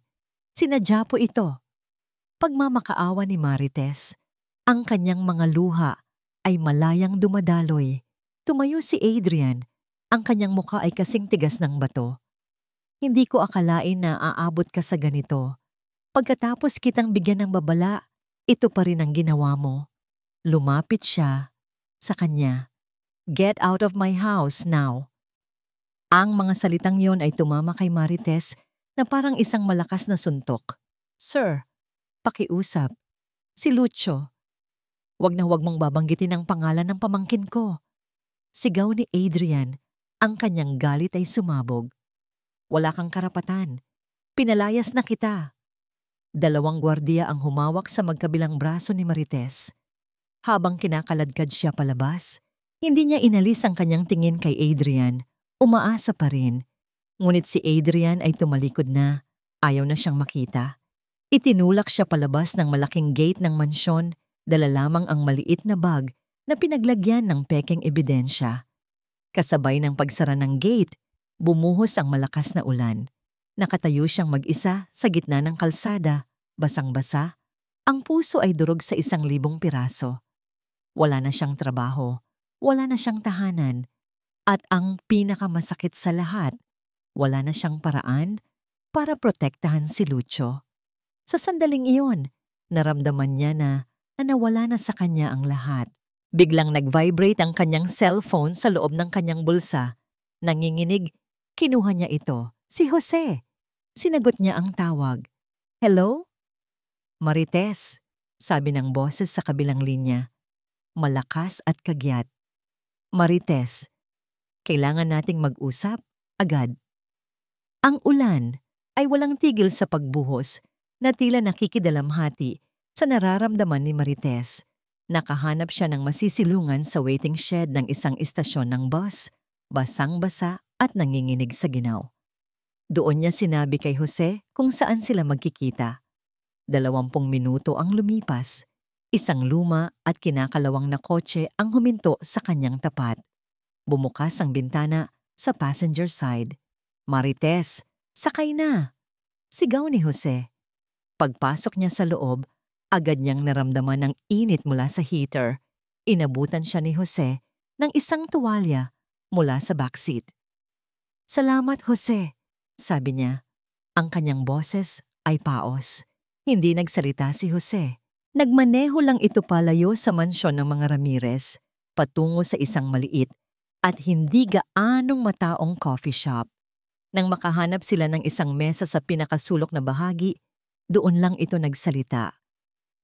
A: Sinadya po ito. Pagmamakaawa ni Marites, ang kanyang mga luha ay malayang dumadaloy. Tumayo si Adrian, ang kanyang mukha ay kasing tigas ng bato. Hindi ko akalain na aabot ka sa ganito. Pagkatapos kitang bigyan ng babala, ito pa rin ang ginawa mo. Lumapit siya sa kanya. Get out of my house now. Ang mga salitang yon ay tumama kay Marites na parang isang malakas na suntok. Sir, pakiusap. Si Lucio. Wag na wag mong babanggitin ang pangalan ng pamangkin ko. Sigaw ni Adrian, ang kanyang galit ay sumabog. Wala kang karapatan. Pinalayas na kita. Dalawang gwardiya ang humawak sa magkabilang braso ni Marites. Habang kinakaladkad siya palabas, hindi niya inalis ang kanyang tingin kay Adrian. Umaasa pa rin. Ngunit si Adrian ay tumalikod na. Ayaw na siyang makita. Itinulak siya palabas ng malaking gate ng mansyon, dala lamang ang maliit na bag na pinaglagyan ng pekeng ebidensya. Kasabay ng pagsara ng gate, bumuhos ang malakas na ulan. Nakatayo siyang mag-isa sa gitna ng kalsada, basang-basa. Ang puso ay durog sa 1,000 piraso. Wala na siyang trabaho, wala na siyang tahanan, at ang pinakamasakit sa lahat, wala na siyang paraan para protektahan si Lucio. Sa sandaling iyon, naramdaman niya na nawala na sa kanya ang lahat. Biglang nag-vibrate ang kanyang cellphone sa loob ng kanyang bulsa. Nanginginig, kinuha niya ito. Si Jose. Sinagot niya ang tawag. Hello? Marites, sabi ng boses sa kabilang linya. Malakas at kagyat. Marites, kailangan nating mag-usap agad. Ang ulan ay walang tigil sa pagbuhos na tila nakikidalamhati sa nararamdaman ni Marites. Nakahanap siya ng masisilungan sa waiting shed ng isang istasyon ng bus, basang-basa at nanginginig sa ginaw. Doon niya sinabi kay Jose kung saan sila magkikita. 20 minuto ang lumipas. Isang luma at kinakalawang na kotse ang huminto sa kanyang tapat. Bumukas ang bintana sa passenger side. Marites, sakay na! Sigaw ni Jose. Pagpasok niya sa loob, agad niyang naramdaman ang init mula sa heater. Inabutan siya ni Jose ng isang tuwalya mula sa backseat. Salamat, Jose, sabi niya. Ang kanyang boses ay paos. Hindi nagsalita si Jose. Nagmaneho lang ito palayo sa mansyon ng mga Ramirez, patungo sa isang maliit at hindi gaanong mataong coffee shop. Nang makahanap sila ng isang mesa sa pinakasulok na bahagi, doon lang ito nagsalita.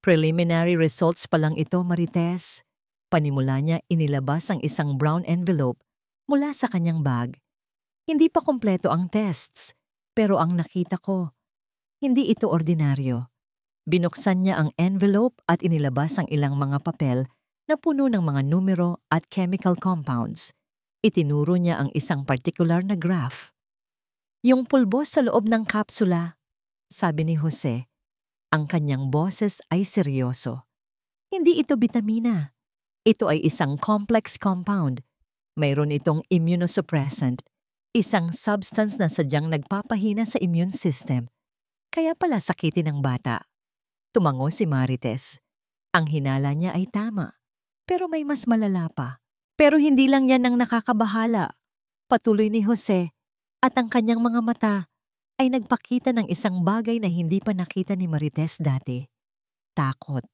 A: Preliminary results pa lang ito, Marites. Panimula niya inilabas ang isang brown envelope mula sa kanyang bag. Hindi pa kompleto ang tests, pero ang nakita ko, hindi ito ordinaryo. Binuksan niya ang envelope at inilabas ang ilang mga papel na puno ng mga numero at chemical compounds. Itinuro niya ang isang particular na graph. Yung pulbos sa loob ng kapsula, sabi ni Jose. Ang kanyang boses ay seryoso. Hindi ito bitamina. Ito ay isang complex compound. Mayroon itong immunosuppressant. Isang substance na sadyang nagpapahina sa immune system. Kaya pala sakitin ng bata. Tumango si Marites. Ang hinala niya ay tama. Pero may mas malala pa. Pero hindi lang yan ang nakakabahala. Patuloy ni Jose at ang kanyang mga mata ay nagpakita ng isang bagay na hindi pa nakita ni Marites dati. Takot.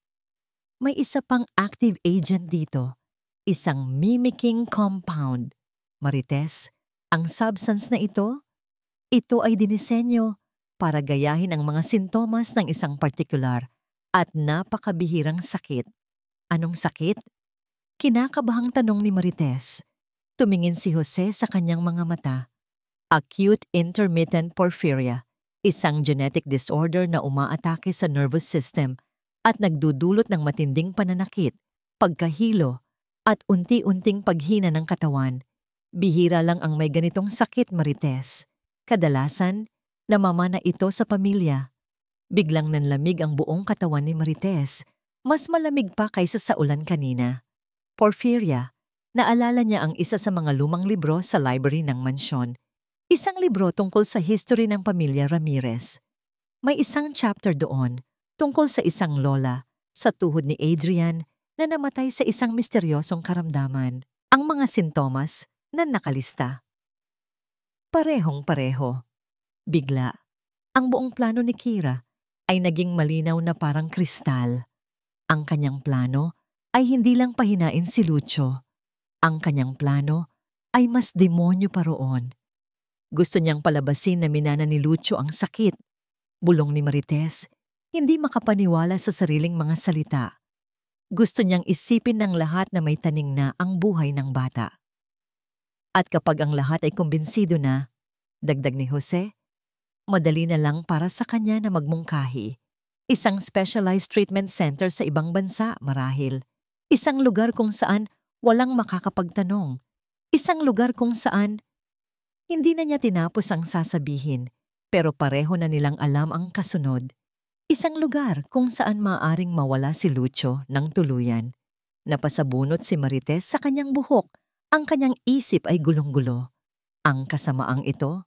A: May isa pang active agent dito. Isang mimicking compound. Marites, ang substance na ito ay dinisenyo para gayahin ang mga sintomas ng isang partikular at napakabihirang sakit. Anong sakit? Kinakabahang tanong ni Marites. Tumingin si Jose sa kanyang mga mata. Acute intermittent porphyria, isang genetic disorder na umaatake sa nervous system at nagdudulot ng matinding pananakit, pagkahilo, at unti-unting paghina ng katawan. Bihira lang ang may ganitong sakit, Marites. Kadalasan, namamana ito sa pamilya. Biglang nanlamig ang buong katawan ni Marites. Mas malamig pa kaysa sa ulan kanina. Porphyria, naalala niya ang isa sa mga lumang libro sa library ng mansyon. Isang libro tungkol sa history ng pamilya Ramirez. May isang chapter doon tungkol sa isang lola sa tuhod ni Adrian na namatay sa isang misteryosong karamdaman. Ang mga sintomas na nakalista. Parehong-pareho. Bigla, ang buong plano ni Kira ay naging malinaw na parang kristal. Ang kanyang plano ay hindi lang pahinain si Lucio. Ang kanyang plano ay mas demonyo pa roon. Gusto niyang palabasin na minana ni Lucio ang sakit. Bulong ni Marites, hindi makapaniwala sa sariling mga salita. Gusto niyang isipin ng lahat na may taning na ang buhay ng bata. At kapag ang lahat ay kumbinsido na, dagdag ni Jose, madali na lang para sa kanya na magmungkahi. Isang specialized treatment center sa ibang bansa, marahil. Isang lugar kung saan walang makakapagtanong. Isang lugar kung saan hindi na niya tinapos ang sasabihin, pero pareho na nilang alam ang kasunod. Isang lugar kung saan maaaring mawala si Lucio ng tuluyan. Napasabunot si Marites sa kanyang buhok. Ang kanyang isip ay gulong-gulo. Ang kasamaang ito,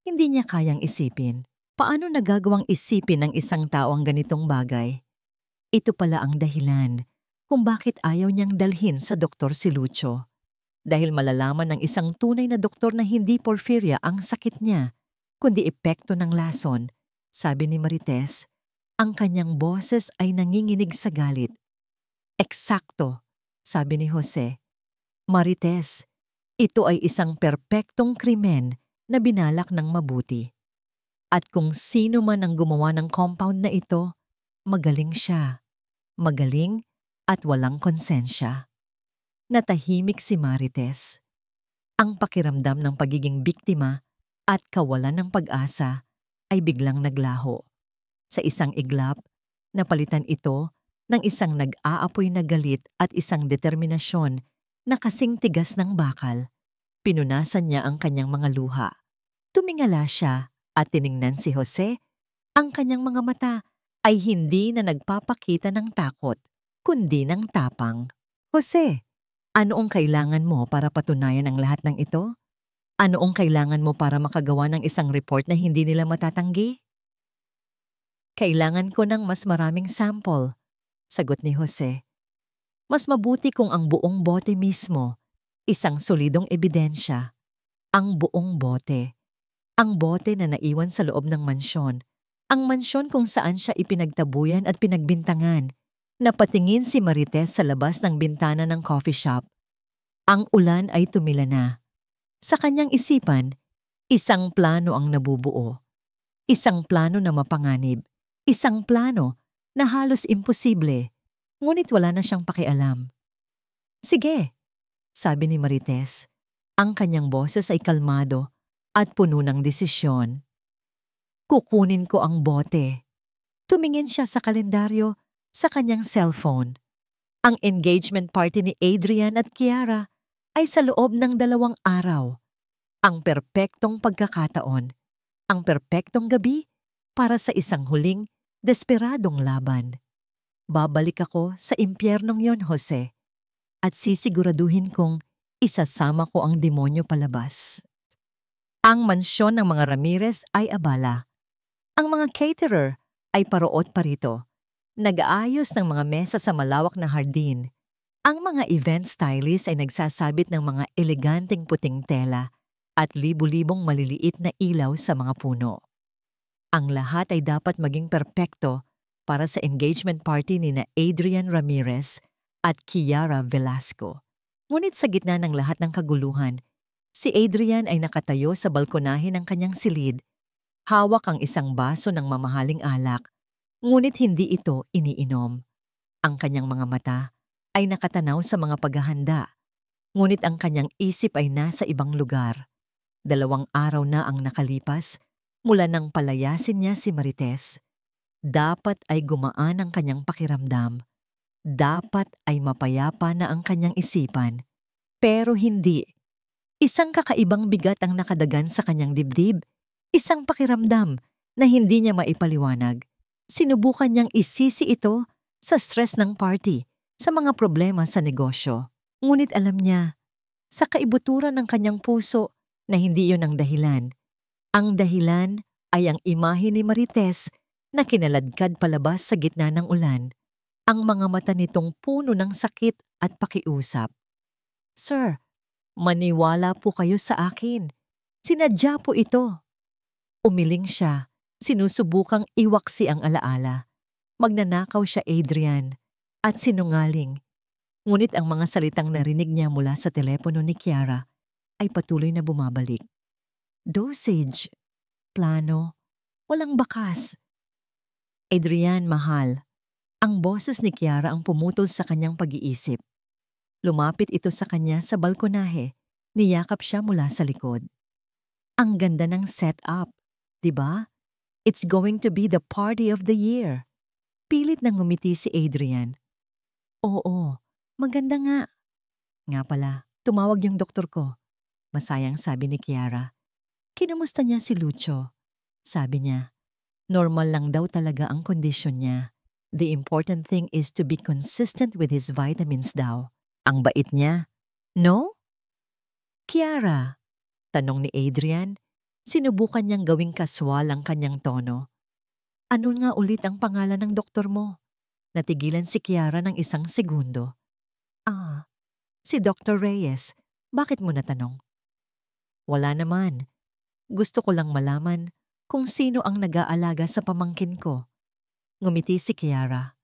A: hindi niya kayang isipin. Paano nagagawang isipin ng isang tao ang ganitong bagay? Ito pala ang dahilan kung bakit ayaw niyang dalhin sa doktor si Lucio. Dahil malalaman ng isang tunay na doktor na hindi porphyria ang sakit niya, kundi epekto ng lason. Sabi ni Marites, ang kanyang boses ay nanginginig sa galit. Eksakto, sabi ni Jose. Marites, ito ay isang perpektong krimen na binalak ng mabuti. At kung sino man ang gumawa ng compound na ito, magaling siya. Magaling at walang konsensya. Natahimik si Marites. Ang pakiramdam ng pagiging biktima at kawalan ng pag-asa ay biglang naglaho. Sa isang iglap, napalitan ito ng isang nag-aapoy na galit at isang determinasyon na kasing tigas ng bakal. Pinunasan niya ang kanyang mga luha. Tumingala siya at tiningnan si Jose. Ang kanyang mga mata ay hindi na nagpapakita ng takot, kundi ng tapang. Jose, ano ang kailangan mo para patunayan ang lahat ng ito? Ano ang kailangan mo para makagawa ng isang report na hindi nila matatanggi? Kailangan ko ng mas maraming sample, sagot ni Jose. Mas mabuti kung ang buong bote mismo, isang solidong ebidensya. Ang buong bote. Ang bote na naiwan sa loob ng mansyon. Ang mansyon kung saan siya ipinagtabuyan at pinagbintangan. Napatingin si Marites sa labas ng bintana ng coffee shop. Ang ulan ay tumila na. Sa kanyang isipan, isang plano ang nabubuo. Isang plano na mapanganib. Isang plano na halos imposible, ngunit wala na siyang pakialam. Sige, sabi ni Marites. Ang kanyang boses ay kalmado at puno ng desisyon. Kukunin ko ang bote. Tumingin siya sa kalendaryo sa kanyang cellphone. Ang engagement party ni Adrian at Kiara ay sa loob ng 2 araw. Ang perpektong pagkakataon. Ang perpektong gabi para sa isang huling, desperadong laban. Babalik ako sa impyernong yon, Jose, at sisiguraduhin kong isasama ko ang demonyo palabas. Ang mansyon ng mga Ramirez ay abala. Ang mga caterer ay paroot pa rito. Nag-aayos ng mga mesa sa malawak na hardin. Ang mga event stylist ay nagsasabit ng mga eleganteng puting tela at libu-libong maliliit na ilaw sa mga puno. Ang lahat ay dapat maging perpekto para sa engagement party ni na Adrian Ramirez at Kiara Velasco. Ngunit sa gitna ng lahat ng kaguluhan, si Adrian ay nakatayo sa balkonahe ng kanyang silid. Hawak ang isang baso ng mamahaling alak, ngunit hindi ito iniinom. Ang kanyang mga mata ay nakatanaw sa mga paghahanda, ngunit ang kanyang isip ay nasa ibang lugar. 2 araw na ang nakalipas mula nang palayasin niya si Marites. Dapat ay gumaan ang kanyang pakiramdam. Dapat ay mapayapa na ang kanyang isipan. Pero hindi. Isang kakaibang bigat ang nakadagan sa kanyang dibdib. Isang pakiramdam na hindi niya maipaliwanag. Sinubukan niyang isisi ito sa stress ng party, sa mga problema sa negosyo. Ngunit alam niya, sa kaibuturan ng kanyang puso, na hindi yun ang dahilan. Ang dahilan ay ang imahe ni Marites na kinaladkad palabas sa gitna ng ulan. Ang mga mata nitong puno ng sakit at pakiusap. "Sir, maniwala po kayo sa akin. Sinadya po ito." Umiling siya, sinusubukang iwaksi ang alaala. Magnanakaw siya, Adrian, at sinungaling. Ngunit ang mga salitang narinig niya mula sa telepono ni Kiara ay patuloy na bumabalik. Dosage, plano, walang bakas. Adrian, mahal. Ang boses ni Kiara ang pumutol sa kanyang pag-iisip. Lumapit ito sa kanya sa balkonahe. Niyakap siya mula sa likod. Ang ganda ng setup, di ba? It's going to be the party of the year. Pilit nang ngumiti si Adrian. Oo, maganda nga. Nga pala, tumawag yung doktor ko. Masayang sabi ni Kiara. Kinumusta niya si Lucho? Sabi niya, normal lang daw talaga ang kondisyon niya. The important thing is to be consistent with his vitamins daw. Ang bait niya. No? Kiara, tanong ni Adrian, sinubukan niyang gawing kaswal ang kanyang tono. Ano nga ulit ang pangalan ng doktor mo? Natigilan si Kiara ng isang segundo. Si Dr. Reyes. Bakit mo natanong? Wala naman. Gusto ko lang malaman kung sino ang nag-aalaga sa pamangkin ko. Ngumiti si Kiara.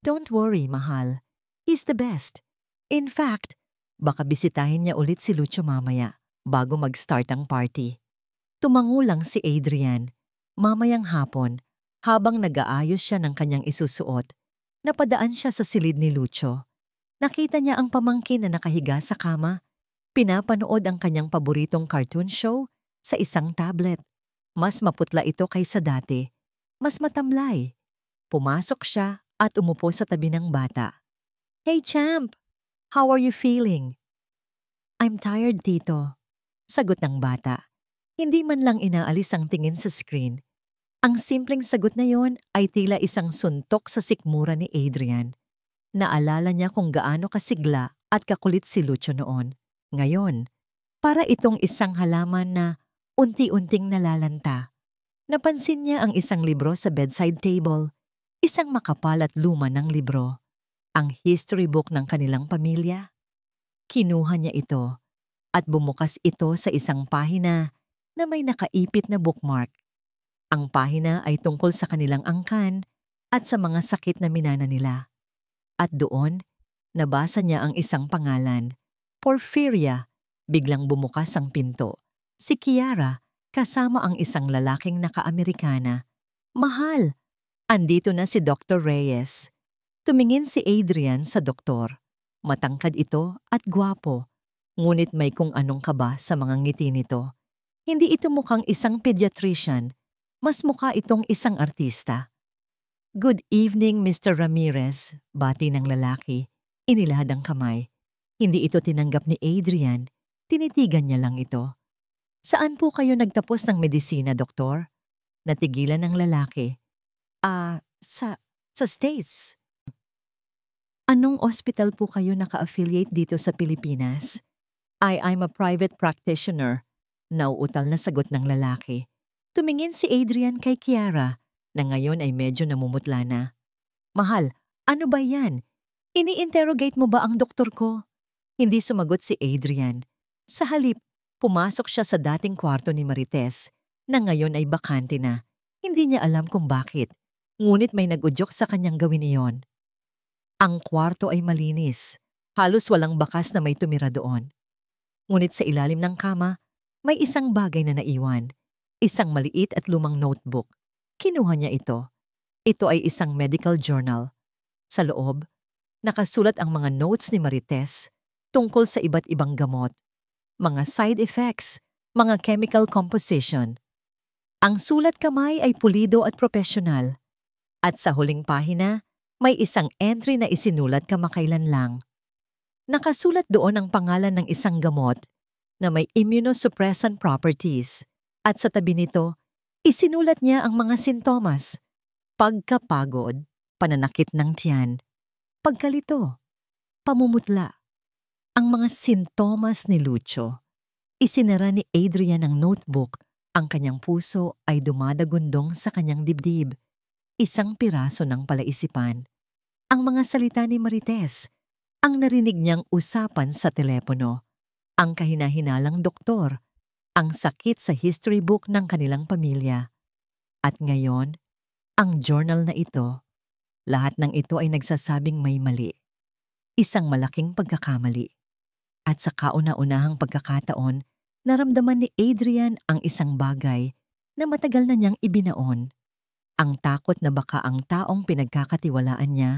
A: Don't worry, mahal. He's the best. In fact, baka bisitahin niya ulit si Lucho mamaya bago mag-start ang party. Tumangulang si Adrian. Mamayang hapon, habang nag-aayos siya ng kanyang isusuot, napadaan siya sa silid ni Lucho. Nakita niya ang pamangkin na nakahiga sa kama. Pinapanood ang kanyang paboritong cartoon show sa isang tablet. Mas maputla ito kaysa dati. Mas matamlay. Pumasok siya at umupo sa tabi ng bata. Hey champ, how are you feeling? I'm tired, tito. Sagot ng bata. Hindi man lang inaalis ang tingin sa screen. Ang simpleng sagot na yon ay tila isang suntok sa sikmura ni Adrian. Naalala niya kung gaano kasigla at kakulit si Lucho noon. Ngayon, para itong isang halaman na unti-unting nalalanta. Napansin niya ang isang libro sa bedside table, isang makapal at luma ng libro, ang history book ng kanilang pamilya. Kinuha niya ito at bumukas ito sa isang pahina na may nakaipit na bookmark. Ang pahina ay tungkol sa kanilang angkan at sa mga sakit na minana nila. At doon, nabasa niya ang isang pangalan, Porfiria. Biglang bumukas ang pinto. Si Kiara, kasama ang isang lalaking naka-Amerikana. Mahal! Andito na si Dr. Reyes. Tumingin si Adrian sa doktor. Matangkad ito at gwapo. Ngunit may kung anong kaba sa mga ngiti nito. Hindi ito mukhang isang pediatrician. Mas mukha itong isang artista. Good evening, Mr. Ramirez, bati ng lalaki. Inilahad ang kamay. Hindi ito tinanggap ni Adrian. Tinitigan niya lang ito. Saan po kayo nagtapos ng medisina, doktor? Natigilan ng lalaki. Sa States. Anong ospital po kayo naka-affiliate dito sa Pilipinas? I'm a private practitioner. Nauutal na sagot ng lalaki. Tumingin si Adrian kay Kiara na ngayon ay medyo namumutla na. Mahal, ano ba yan? Ini-interrogate mo ba ang doktor ko? Hindi sumagot si Adrian. Sa halip, pumasok siya sa dating kwarto ni Marites na ngayon ay bakante na. Hindi niya alam kung bakit. Ngunit may nag-udyok sa kanyang gawin iyon. Ang kwarto ay malinis. Halos walang bakas na may tumira doon. Ngunit sa ilalim ng kama, may isang bagay na naiwan. Isang maliit at lumang notebook. Kinuha niya ito. Ito ay isang medical journal. Sa loob, nakasulat ang mga notes ni Marites tungkol sa iba't ibang gamot, mga side effects, mga chemical composition. Ang sulat kamay ay pulido at profesional. At sa huling pahina, may isang entry na isinulat kamakailan lang. Nakasulat doon ang pangalan ng isang gamot na may immunosuppressant properties. At sa tabi nito, isinulat niya ang mga sintomas. Pagkapagod, pananakit ng tiyan, pagkalito, pamumutla. Ang mga sintomas ni Lucio. Isinara ni Adrian ang notebook. Ang kanyang puso ay dumadagundong sa kanyang dibdib. Isang piraso ng palaisipan. Ang mga salita ni Marites. Ang narinig niyang usapan sa telepono. Ang kahinahinalang doktor, ang sakit sa history book ng kanilang pamilya. At ngayon, ang journal na ito, lahat ng ito ay nagsasabing may mali. Isang malaking pagkakamali. At sa kauna-unahang pagkakataon, naramdaman ni Adrian ang isang bagay na matagal na niyang ibinaon. Ang takot na baka ang taong pinagkakatiwalaan niya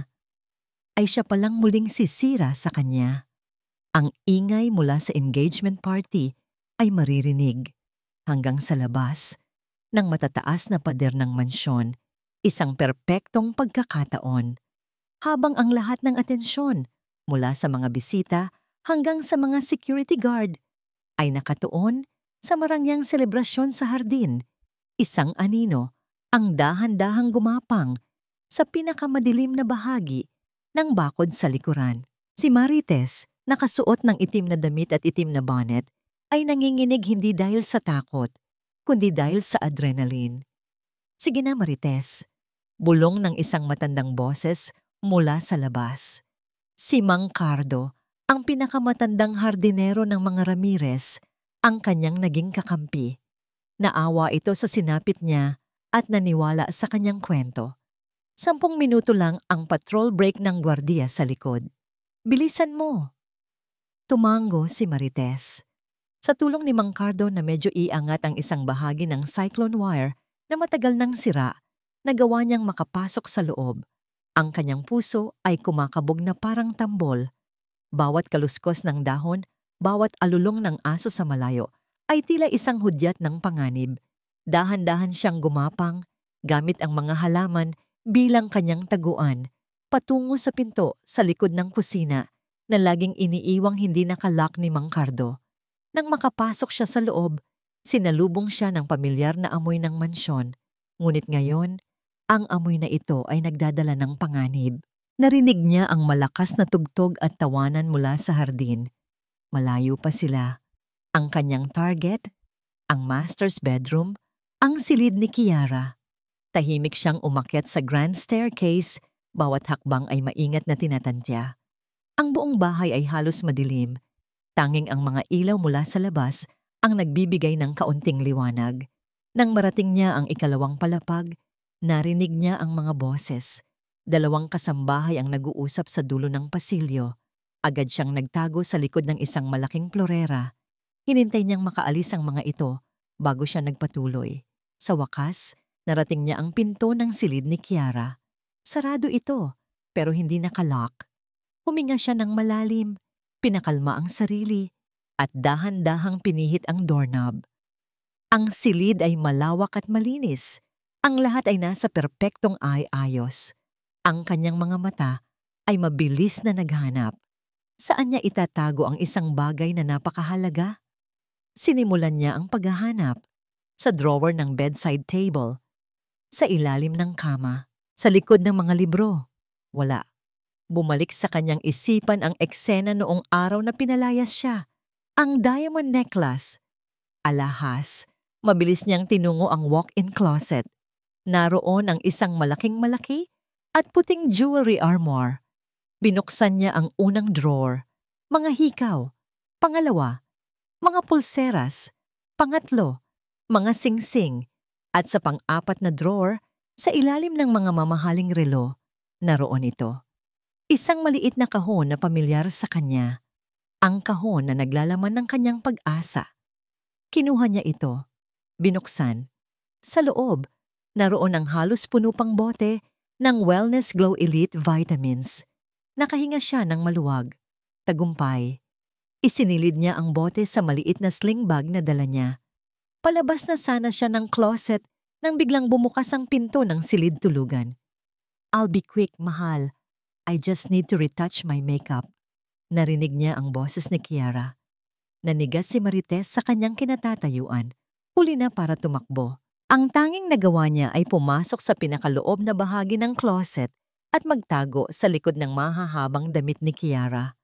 A: ay siya palang muling sisira sa kanya. Ang ingay mula sa engagement party ay maririnig hanggang sa labas ng matataas na pader ng mansyon, isang perpektong pagkakataon. Habang ang lahat ng atensyon mula sa mga bisita hanggang sa mga security guard ay nakatuon sa marangyang selebrasyon sa hardin, isang anino ang dahan-dahang gumapang sa pinakamadilim na bahagi ng bakod sa likuran. Si Marites, nakasuot ng itim na damit at itim na bonnet, ay nanginginig hindi dahil sa takot, kundi dahil sa adrenaline. Sige na Marites, bulong ng isang matandang boses mula sa labas. Si Mang Cardo, ang pinakamatandang hardinero ng mga Ramirez, ang kanyang naging kakampi. Naawa ito sa sinapit niya at naniwala sa kanyang kwento. 10 minuto lang ang patrol break ng gwardiya sa likod. Bilisan mo! Tumango si Marites. Sa tulong ni Mang Cardo na medyo iangat ang isang bahagi ng cyclone wire na matagal nang sira, nagawa niyang makapasok sa loob. Ang kanyang puso ay kumakabog na parang tambol. Bawat kaluskos ng dahon, bawat alulong ng aso sa malayo, ay tila isang hudyat ng panganib. Dahan-dahan siyang gumapang, gamit ang mga halaman bilang kanyang taguan, patungo sa pinto sa likod ng kusina na laging iniiwang hindi nakalock ni Mang Cardo. Nang makapasok siya sa loob, sinalubong siya ng pamilyar na amoy ng mansyon. Ngunit ngayon, ang amoy na ito ay nagdadala ng panganib. Narinig niya ang malakas na tugtog at tawanan mula sa hardin. Malayo pa sila. Ang kanyang target, ang master's bedroom, ang silid ni Kiara. Tahimik siyang umakyat sa grand staircase, bawat hakbang ay maingat na tinatantya. Ang buong bahay ay halos madilim. Tanging ang mga ilaw mula sa labas ang nagbibigay ng kaunting liwanag. Nang marating niya ang ikalawang palapag, narinig niya ang mga boses. 2 kasambahay ang nag-uusap sa dulo ng pasilyo. Agad siyang nagtago sa likod ng isang malaking florera. Hinintay niyang makaalis ang mga ito bago siya nagpatuloy. Sa wakas, narating niya ang pinto ng silid ni Kiara. Sarado ito, pero hindi nakalock. Huminga siya ng malalim, pinakalma ang sarili, at dahan-dahang pinihit ang doorknob. Ang silid ay malawak at malinis. Ang lahat ay nasa perpektong ayos. Ang kanyang mga mata ay mabilis na naghanap. Saan niya itatago ang isang bagay na napakahalaga? Sinimulan niya ang paghahanap sa drawer ng bedside table, sa ilalim ng kama, sa likod ng mga libro. Wala. Bumalik sa kanyang isipan ang eksena noong araw na pinalayas siya. Ang diamond necklace. Alahas, mabilis niyang tinungo ang walk-in closet. Naroon ang isang malaking-malaki at puting jewelry armoire. Binuksan niya ang unang drawer. Mga hikaw. Pangalawa, mga pulseras. Pangatlo, mga singsing. At sa pang-apat na drawer, sa ilalim ng mga mamahaling relo, naroon ito. Isang maliit na kahon na pamilyar sa kanya. Ang kahon na naglalaman ng kanyang pag-asa. Kinuha niya ito. Binuksan. Sa loob, naroon ang halos puno pang bote ng Wellness Glow Elite Vitamins. Nakahinga siya ng maluwag. Tagumpay. Isinilid niya ang bote sa maliit na sling bag na dala niya. Palabas na sana siya ng closet nang biglang bumukas ang pinto ng silid tulugan. "I'll be quick, mahal. I just need to retouch my makeup." Narinig niya ang boses ni Kiara. Nanigas si Marites sa kanyang kinatatayuan. Huli na para tumakbo. Ang tanging nagawa niya ay pumasok sa pinakaloob na bahagi ng closet at magtago sa likod ng mahahabang damit ni Kiara.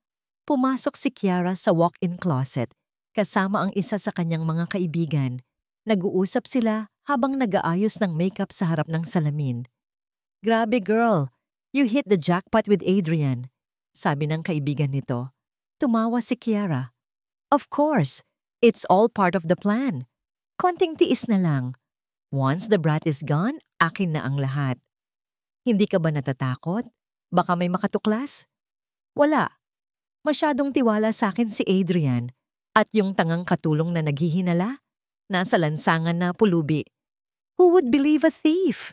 A: Pumasok si Kiara sa walk-in closet kasama ang isa sa kanyang mga kaibigan. Nag-uusap sila habang nag-aayos ng makeup sa harap ng salamin. "Grabe girl, you hit the jackpot with Adrian," sabi ng kaibigan nito. Tumawa si Kiara. "Of course, it's all part of the plan. Konting tiis na lang. Once the brat is gone, akin na ang lahat." "Hindi ka ba natatakot? Baka may makatuklas?" "Wala. Masyadong tiwala sa akin si Adrian at yung tangang katulong na naghihinala, nasa lansangan na pulubi. Who would believe a thief?"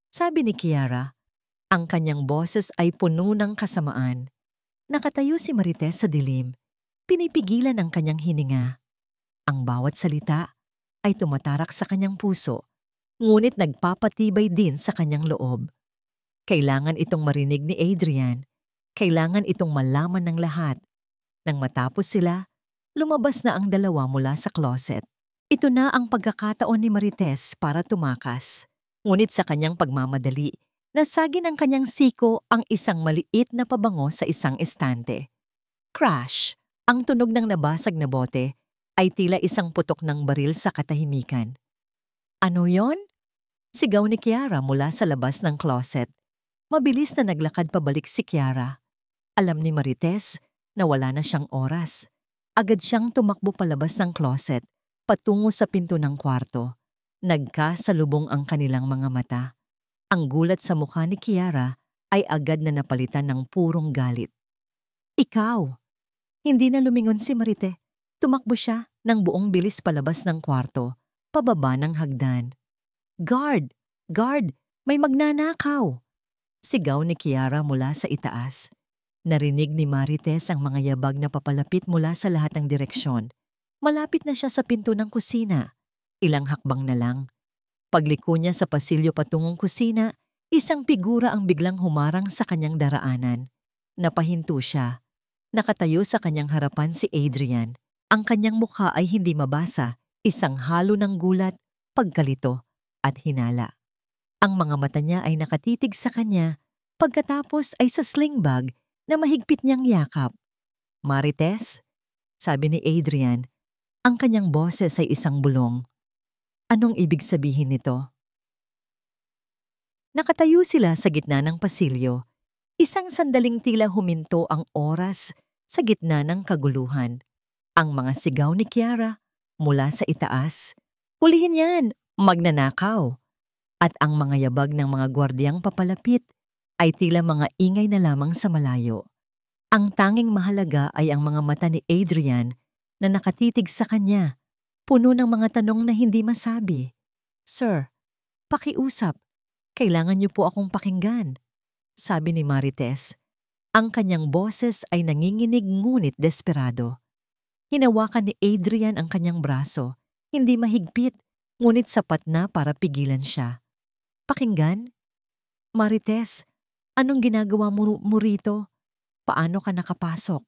A: Sabi ni Kiara. Ang kanyang boses ay puno ng kasamaan. Nakatayo si Marites sa dilim. Pinipigilan ang kanyang hininga. Ang bawat salita ay tumatarak sa kanyang puso, ngunit nagpapatibay din sa kanyang loob. Kailangan itong marinig ni Adrian. Kailangan itong malaman ng lahat. Nang matapos sila, lumabas na ang dalawa mula sa closet. Ito na ang pagkakataon ni Marites para tumakas. Ngunit sa kanyang pagmamadali, nasagi ng kanyang siko ang isang maliit na pabango sa isang estante. Crash! Ang tunog ng nabasag na bote ay tila isang putok ng baril sa katahimikan. "Ano yon?" Sigaw ni Kiara mula sa labas ng closet. Mabilis na naglakad pabalik si Kiara. Alam ni Marites na wala na siyang oras. Agad siyang tumakbo palabas ng closet, patungo sa pinto ng kwarto. Nagkasalubong ang kanilang mga mata. Ang gulat sa mukha ni Kiara ay agad na napalitan ng purong galit. "Ikaw!" Hindi na lumingon si Marite. Tumakbo siya ng buong bilis palabas ng kwarto, pababa ng hagdan. "Guard! Guard! May magnanakaw!" Sigaw ni Kiara mula sa itaas. Narinig ni Marites ang mga yabag na papalapit mula sa lahat ng direksyon. Malapit na siya sa pinto ng kusina. Ilang hakbang na lang. Pagliko niya sa pasilyo patungong kusina, isang figura ang biglang humarang sa kanyang daraanan. Napahinto siya. Nakatayo sa kanyang harapan si Adrian. Ang kanyang mukha ay hindi mabasa, isang halo ng gulat, pagkalito, at hinala. Ang mga mata niya ay nakatitig sa kanya, pagkatapos ay sa sling bag na mahigpit niyang yakap. "Marites?" sabi ni Adrian. Ang kanyang boses ay isang bulong. Anong ibig sabihin nito? Nakatayo sila sa gitna ng pasilyo. Isang sandaling tila huminto ang oras sa gitna ng kaguluhan. Ang mga sigaw ni Kiara mula sa itaas. "Hulihin yan! Magnanakaw!" At ang mga yabag ng mga gwardiyang papalapit ay tila mga ingay na lamang sa malayo. Ang tanging mahalaga ay ang mga mata ni Adrian na nakatitig sa kanya, puno ng mga tanong na hindi masabi. "Sir, pakiusap. Kailangan niyo po akong pakinggan," sabi ni Marites. Ang kanyang boses ay nanginginig ngunit desperado. Hinawakan ni Adrian ang kanyang braso, hindi mahigpit, ngunit sapat na para pigilan siya. "Pakinggan? Marites, anong ginagawa mo rito? Paano ka nakapasok?"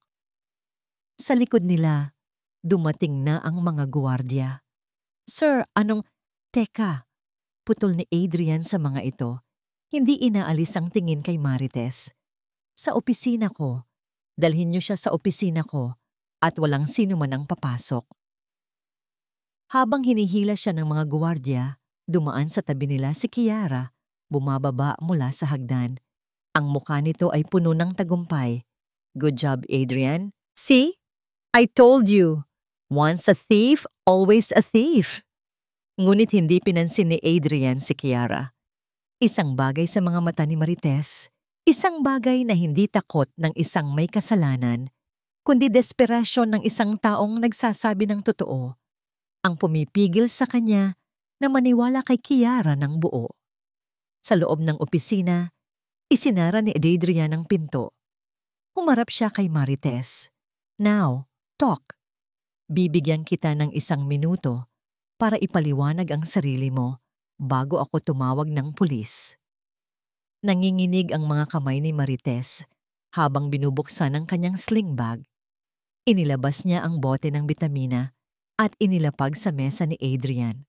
A: Sa likod nila, dumating na ang mga guwardiya. "Sir, anong..." "Teka," putol ni Adrian sa mga ito. Hindi inaalis ang tingin kay Marites. "Sa opisina ko. Dalhin niyo siya sa opisina ko at walang sino man ang papasok." Habang hinihila siya ng mga gwardiya, dumaan sa tabi nila si Kiara, bumababa mula sa hagdan. Ang mukha nito ay puno ng tagumpay. Good job, Adrian. See? I told you. Once a thief, always a thief. Ngunit hindi pinansin ni Adrian si Kiara. Isang bagay sa mga mata ni Marites, isang bagay na hindi takot ng isang may kasalanan, kundi desperasyon ng isang taong nagsasabi ng totoo, ang pumipigil sa kanya na maniwala kay Kiara ng buo. Sa loob ng opisina, isinara ni Adrian ang pinto. Humarap siya kay Marites. Now, talk. Bibigyan kita ng 1 minuto para ipaliwanag ang sarili mo bago ako tumawag ng pulis. Nanginginig ang mga kamay ni Marites habang binubuksan ang kanyang sling bag. Inilabas niya ang bote ng bitamina at inilapag sa mesa ni Adrian.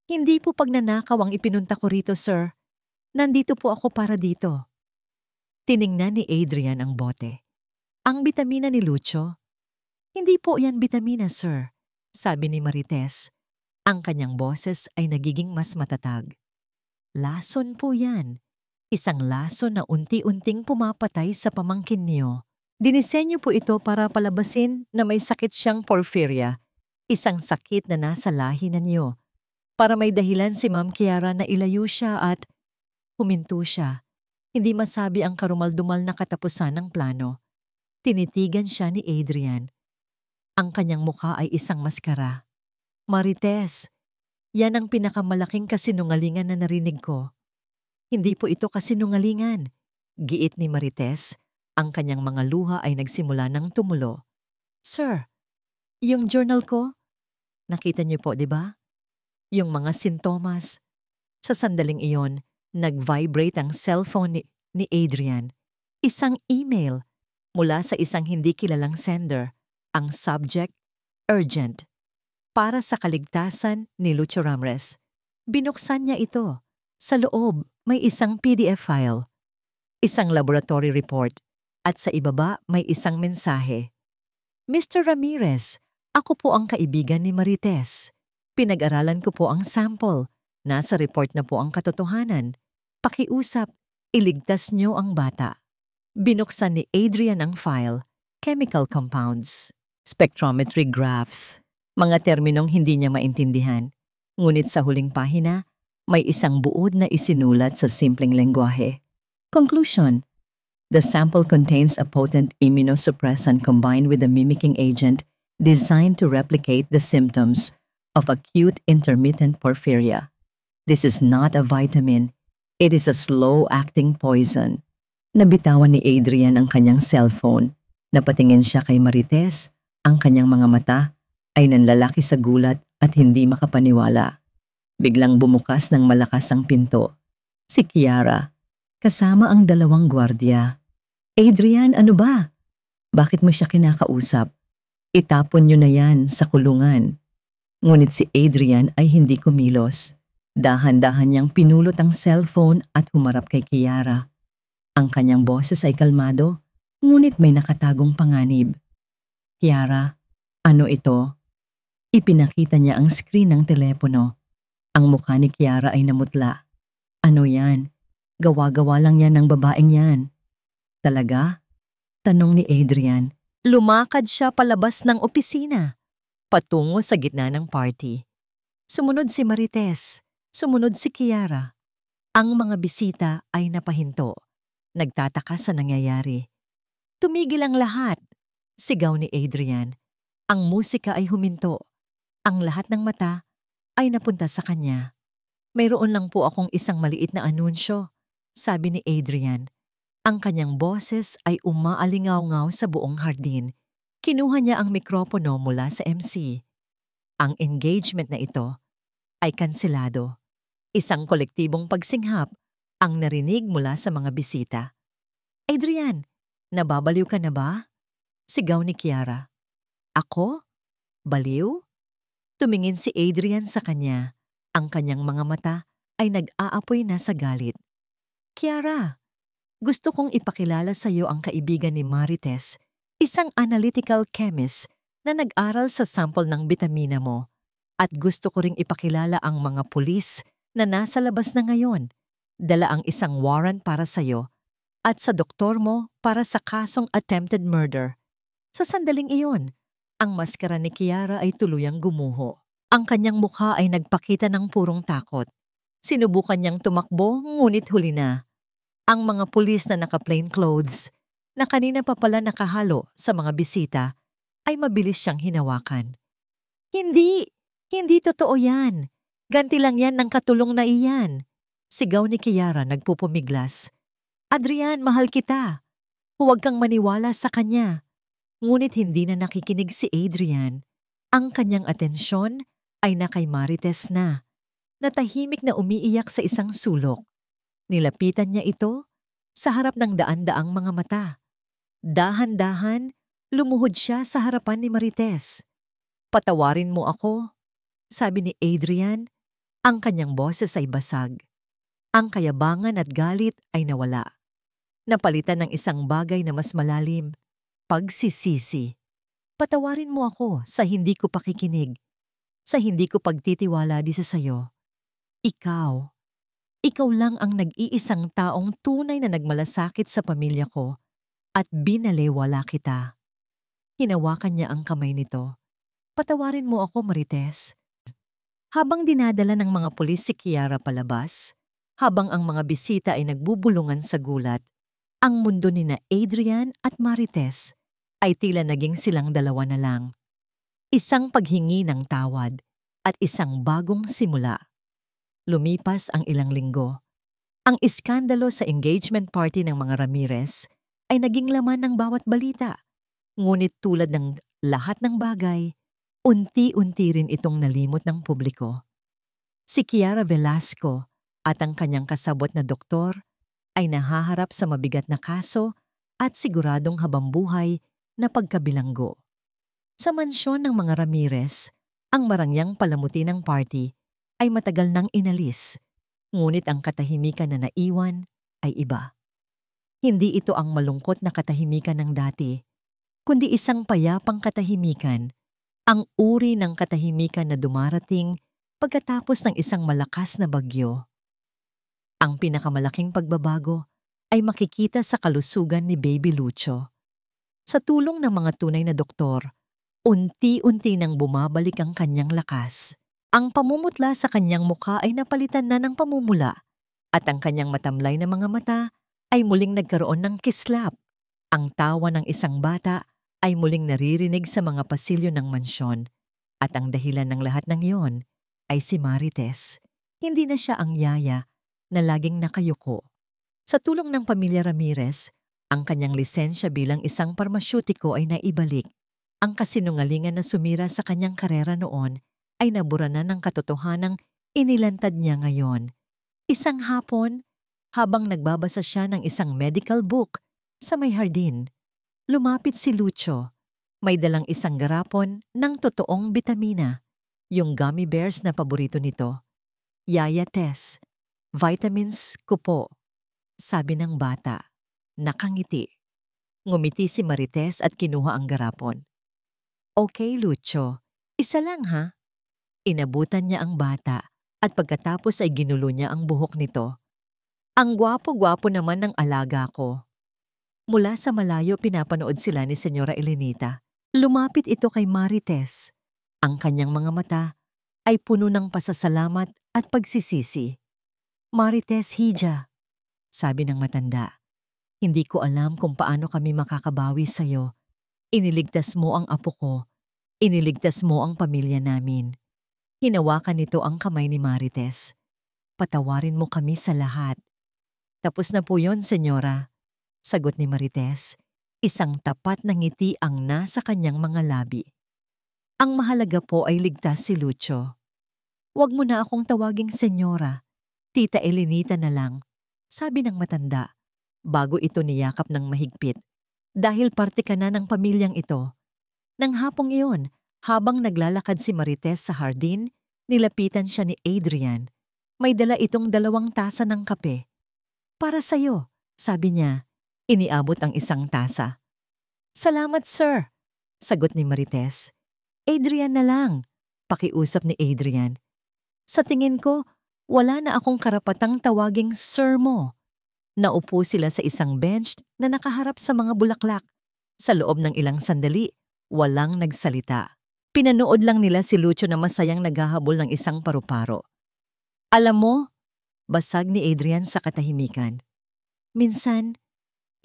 A: Hindi po pagnanakaw ang ipinunta ko rito, sir. Nandito po ako para dito. Tiningnan ni Adrian ang bote. Ang bitamina ni Lucio? Hindi po yan bitamina, sir, sabi ni Marites. Ang kanyang boses ay nagiging mas matatag. Lason po yan. Isang lason na unti-unting pumapatay sa pamangkin niyo. Dinisenyo po ito para palabasin na may sakit siyang porphyria, isang sakit na nasa lahi na niyo. Para may dahilan si Ma'am Kiara na ilayo siya at huminto siya. Hindi masabi ang karumaldumal na katapusan ng plano. Tinitigan siya ni Adrian. Ang kanyang mukha ay isang maskara. Marites, yan ang pinakamalaking kasinungalingan na narinig ko. Hindi po ito kasinungalingan. Giit ni Marites, ang kanyang mga luha ay nagsimula ng tumulo. Sir, yung journal ko, nakita niyo po, di ba? Yung mga sintomas. Sa sandaling iyon, nag-vibrate ang cellphone ni Adrian. Isang email mula sa isang hindi kilalang sender. Ang subject, urgent. Para sa kaligtasan ni Lucio Ramirez. Binuksan niya ito. Sa loob, may isang PDF file, isang laboratory report, at sa ibaba may isang mensahe. Mr. Ramirez, ako po ang kaibigan ni Marites. Pinag-aralan ko po ang sample. Nasa report na po ang katotohanan. Pakiusap, iligtas niyo ang bata. Binuksan ni Adrian ang file, chemical compounds, spectrometry graphs, mga terminong hindi niya maintindihan. Ngunit sa huling pahina, may isang buod na isinulat sa simpleng lengguwahe. Conclusion: the sample contains a potent immunosuppressant combined with a mimicking agent designed to replicate the symptoms of acute intermittent porphyria. This is not a vitamin. It is a slow-acting poison. Nabitawan ni Adrian ang kanyang cellphone. Napatingin siya kay Marites. Ang kanyang mga mata ay nanlalaki sa gulat at hindi makapaniwala. Biglang bumukas ng malakas ang pinto. Si Kiara, kasama ang 2 gwardiya. Adrian, ano ba? Bakit mo siya kinakausap? Itapon niyo na yan sa kulungan. Ngunit si Adrian ay hindi kumilos. Dahan-dahan niyang pinulot ang cellphone at humarap kay Kiara. Ang kanyang boses ay kalmado, ngunit may nakatagong panganib. Kiara, ano ito? Ipinakita niya ang screen ng telepono. Ang mukha ni Kiara ay namutla. Ano yan? Gawa-gawa lang yan ng babaeng yan. Talaga? Tanong ni Adrian. Lumakad siya palabas ng opisina, patungo sa gitna ng party. Sumunod si Marites. Sumunod si Kiara. Ang mga bisita ay napahinto. Nagtataka sa nangyayari. Tumigil ang lahat. Sigaw ni Adrian. Ang musika ay huminto. Ang lahat ng mata ay napunta sa kanya. Mayroon lang po akong isang maliit na anunsyo, sabi ni Adrian. Ang kanyang boses ay umaalingaw-ngaw sa buong hardin. Kinuha niya ang mikropono mula sa MC. Ang engagement na ito ay kanselado. Isang kolektibong pagsinghap ang narinig mula sa mga bisita. Adrian, nababaliw ka na ba? Sigaw ni Kiara. Ako? Baliw? Tumingin si Adrian sa kanya. Ang kanyang mga mata ay nag-aapoy na sa galit. Kiara, gusto kong ipakilala sa iyo ang kaibigan ni Marites, isang analytical chemist na nag-aral sa sample ng bitamina mo. At gusto ko ring ipakilala ang mga pulis na nasa labas na ngayon. Dala ang isang warrant para sa'yo at sa doktor mo para sa kasong attempted murder. Sa sandaling iyon, ang maskara ni Kiara ay tuluyang gumuho. Ang kanyang mukha ay nagpakita ng purong takot. Sinubukan niyang tumakbo ngunit huli na. Ang mga pulis na naka-plain clothes na kanina pa pala nakahalo sa mga bisita ay mabilis siyang hinawakan. Hindi! Hindi totoo yan! Ganti lang yan ng katulong na iyan! Sigaw ni Kiara nagpupumiglas. Adrian, mahal kita! Huwag kang maniwala sa kanya. Ngunit hindi na nakikinig si Adrian. Ang kanyang atensyon ay na kay Marites na tahimik na umiiyak sa isang sulok. Nilapitan niya ito sa harap ng daan-daang mga mata. Dahan-dahan, lumuhod siya sa harapan ni Marites. Patawarin mo ako, sabi ni Adrian. Ang kanyang boses ay basag. Ang kayabangan at galit ay nawala. Napalitan ng isang bagay na mas malalim, pagsisisi. Patawarin mo ako sa hindi ko pakikinig, sa hindi ko pagtitiwala di sa sayo. Ikaw lang ang nag-iisang taong tunay na nagmalasakit sa pamilya ko at binalewala kita. Hinawakan niya ang kamay nito. Patawarin mo ako, Marites. Habang dinadala ng mga pulis si Kiara palabas, habang ang mga bisita ay nagbubulungan sa gulat, ang mundo ni na Adrian at Marites ay tila naging silang dalawa na lang. Isang paghingi ng tawad at isang bagong simula. Lumipas ang ilang linggo. Ang iskandalo sa engagement party ng mga Ramirez ay naging laman ng bawat balita. Ngunit tulad ng lahat ng bagay, unti-unti rin itong nalimot ng publiko. Si Kiara Velasco at ang kanyang kasabot na doktor ay nahaharap sa mabigat na kaso at siguradong habambuhay na pagkabilanggo. Sa mansyon ng mga Ramirez, ang marangyang palamuti ng party ay matagal nang inalis, ngunit ang katahimikan na naiwan ay iba. Hindi ito ang malungkot na katahimikan ng dati, kundi isang payapang katahimikan, ang uri ng katahimikan na dumarating pagkatapos ng isang malakas na bagyo. Ang pinakamalaking pagbabago ay makikita sa kalusugan ni Baby Lucho. Sa tulong ng mga tunay na doktor, unti-unti nang bumabalik ang kanyang lakas. Ang pamumutla sa kanyang mukha ay napalitan na ng pamumula at ang kanyang matamlay na mga mata ay muling nagkaroon ng kislap. Ang tawa ng isang bata ay muling naririnig sa mga pasilyo ng mansyon at ang dahilan ng lahat ng iyon ay si Marites. Hindi na siya ang yaya na laging nakayuko. Sa tulong ng pamilya Ramirez, ang kanyang lisensya bilang isang parmasyutiko ay naibalik. Ang kasinungalingan na sumira sa kanyang karera noon ay nabura na ng katotohanang inilantad niya ngayon. Isang hapon, habang nagbabasa siya ng isang medical book sa may hardin, lumapit si Lucho. May dalang isang garapon ng totoong bitamina, yung gummy bears na paborito nito. Yaya Tess, vitamins ko po, sabi ng bata. Nakangiti. Ngumiti si Marites at kinuha ang garapon. Okay, Lucho, isa lang ha? Inabutan niya ang bata at pagkatapos ay ginulo niya ang buhok nito. Ang gwapo-gwapo naman ng alaga ko. Mula sa malayo pinapanood sila ni Senyora Elenita. Lumapit ito kay Marites. Ang kanyang mga mata ay puno ng pasasalamat at pagsisisi. Marites Hija, sabi ng matanda. Hindi ko alam kung paano kami makakabawi sa'yo. Iniligtas mo ang apo ko. Iniligtas mo ang pamilya namin. Hinawakan nito ang kamay ni Marites. Patawarin mo kami sa lahat. Tapos na po yon, senyora, sagot ni Marites. Isang tapat na ngiti ang nasa kanyang mga labi. Ang mahalaga po ay ligtas si Lucho. Huwag mo na akong tawaging senyora. Tita Elenita na lang, sabi ng matanda, bago ito niyakap ng mahigpit. Dahil parte ka na ng pamilyang ito. Nang hapong iyon, habang naglalakad si Marites sa hardin, nilapitan siya ni Adrian. May dala itong 2 tasa ng kape. Para sa'yo, sabi niya. Iniabot ang isang tasa. Salamat, sir, sagot ni Marites. Adrian na lang, pakiusap ni Adrian. Sa tingin ko, wala na akong karapatang tawaging sir mo. Naupo sila sa isang bench na nakaharap sa mga bulaklak. Sa loob ng ilang sandali, walang nagsalita. Pinanood lang nila si Lucio na masayang naghahabol ng isang paru-paro. Alam mo, basag ni Adrian sa katahimikan. Minsan,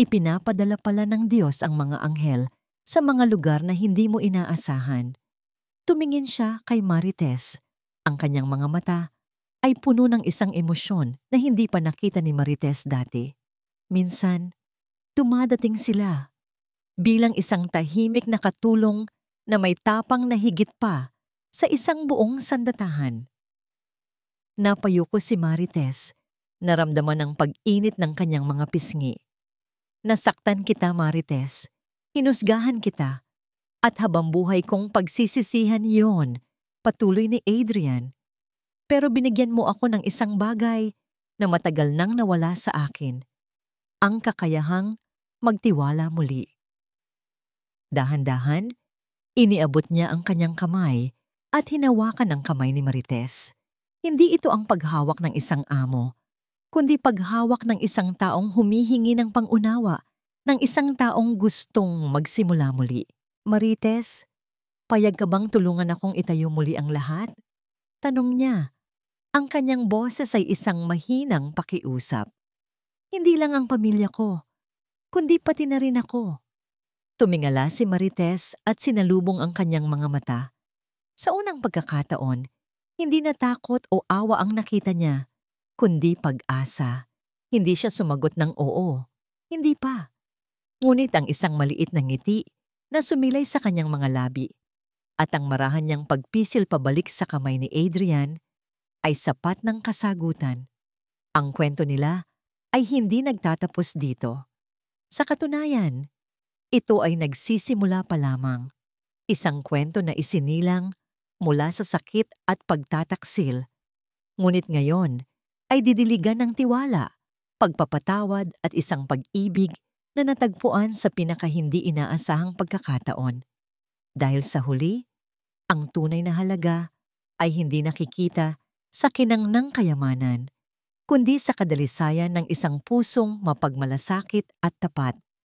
A: ipinapadala pala ng Diyos ang mga anghel sa mga lugar na hindi mo inaasahan. Tumingin siya kay Marites. Ang kanyang mga mata ay puno ng isang emosyon na hindi pa nakita ni Marites dati. Minsan, dumadating sila bilang isang tahimik na katulong na may tapang na higit pa sa isang buong sandatahan. Napayuko si Marites, naramdaman ang pag-init ng kanyang mga pisngi. Nasaktan kita, Marites. Hinusgahan kita. At habang buhay kong pagsisisihan yon, patuloy ni Adrian. Pero binigyan mo ako ng isang bagay na matagal nang nawala sa akin. Ang kakayahang magtiwala muli. Dahan-dahan, iniabot niya ang kanyang kamay at hinawakan ang kamay ni Marites. Hindi ito ang paghawak ng isang amo, kundi paghawak ng isang taong humihingi ng pangunawa, ng isang taong gustong magsimula muli. Marites, payag ka bang tulungan akong itayo muli ang lahat? Tanong niya. Ang kanyang boses ay isang mahinang pakiusap. Hindi lang ang pamilya ko, kundi pati na rin ako. Tumingala si Marites at sinalubong ang kanyang mga mata. Sa unang pagkakataon, hindi natakot o awa ang nakita niya, kundi pag-asa. Hindi siya sumagot ng oo. Hindi pa. Ngunit ang isang maliit na ngiti na sumilay sa kanyang mga labi at ang marahan niyang pagpisil pabalik sa kamay ni Adrian ay sapat ng kasagutan. Ang kwento nila ay hindi nagtatapos dito. Sa katunayan, ito ay nagsisimula pa lamang. Isang kwento na isinilang mula sa sakit at pagtataksil. Ngunit ngayon ay didiligan ng tiwala, pagpapatawad at isang pag-ibig na natagpuan sa pinakahindi inaasahang pagkakataon. Dahil sa huli, ang tunay na halaga ay hindi nakikita sa kinangnang kayamanan, kundi sa kadalisayan ng isang pusong mapagmalasakit at tapat.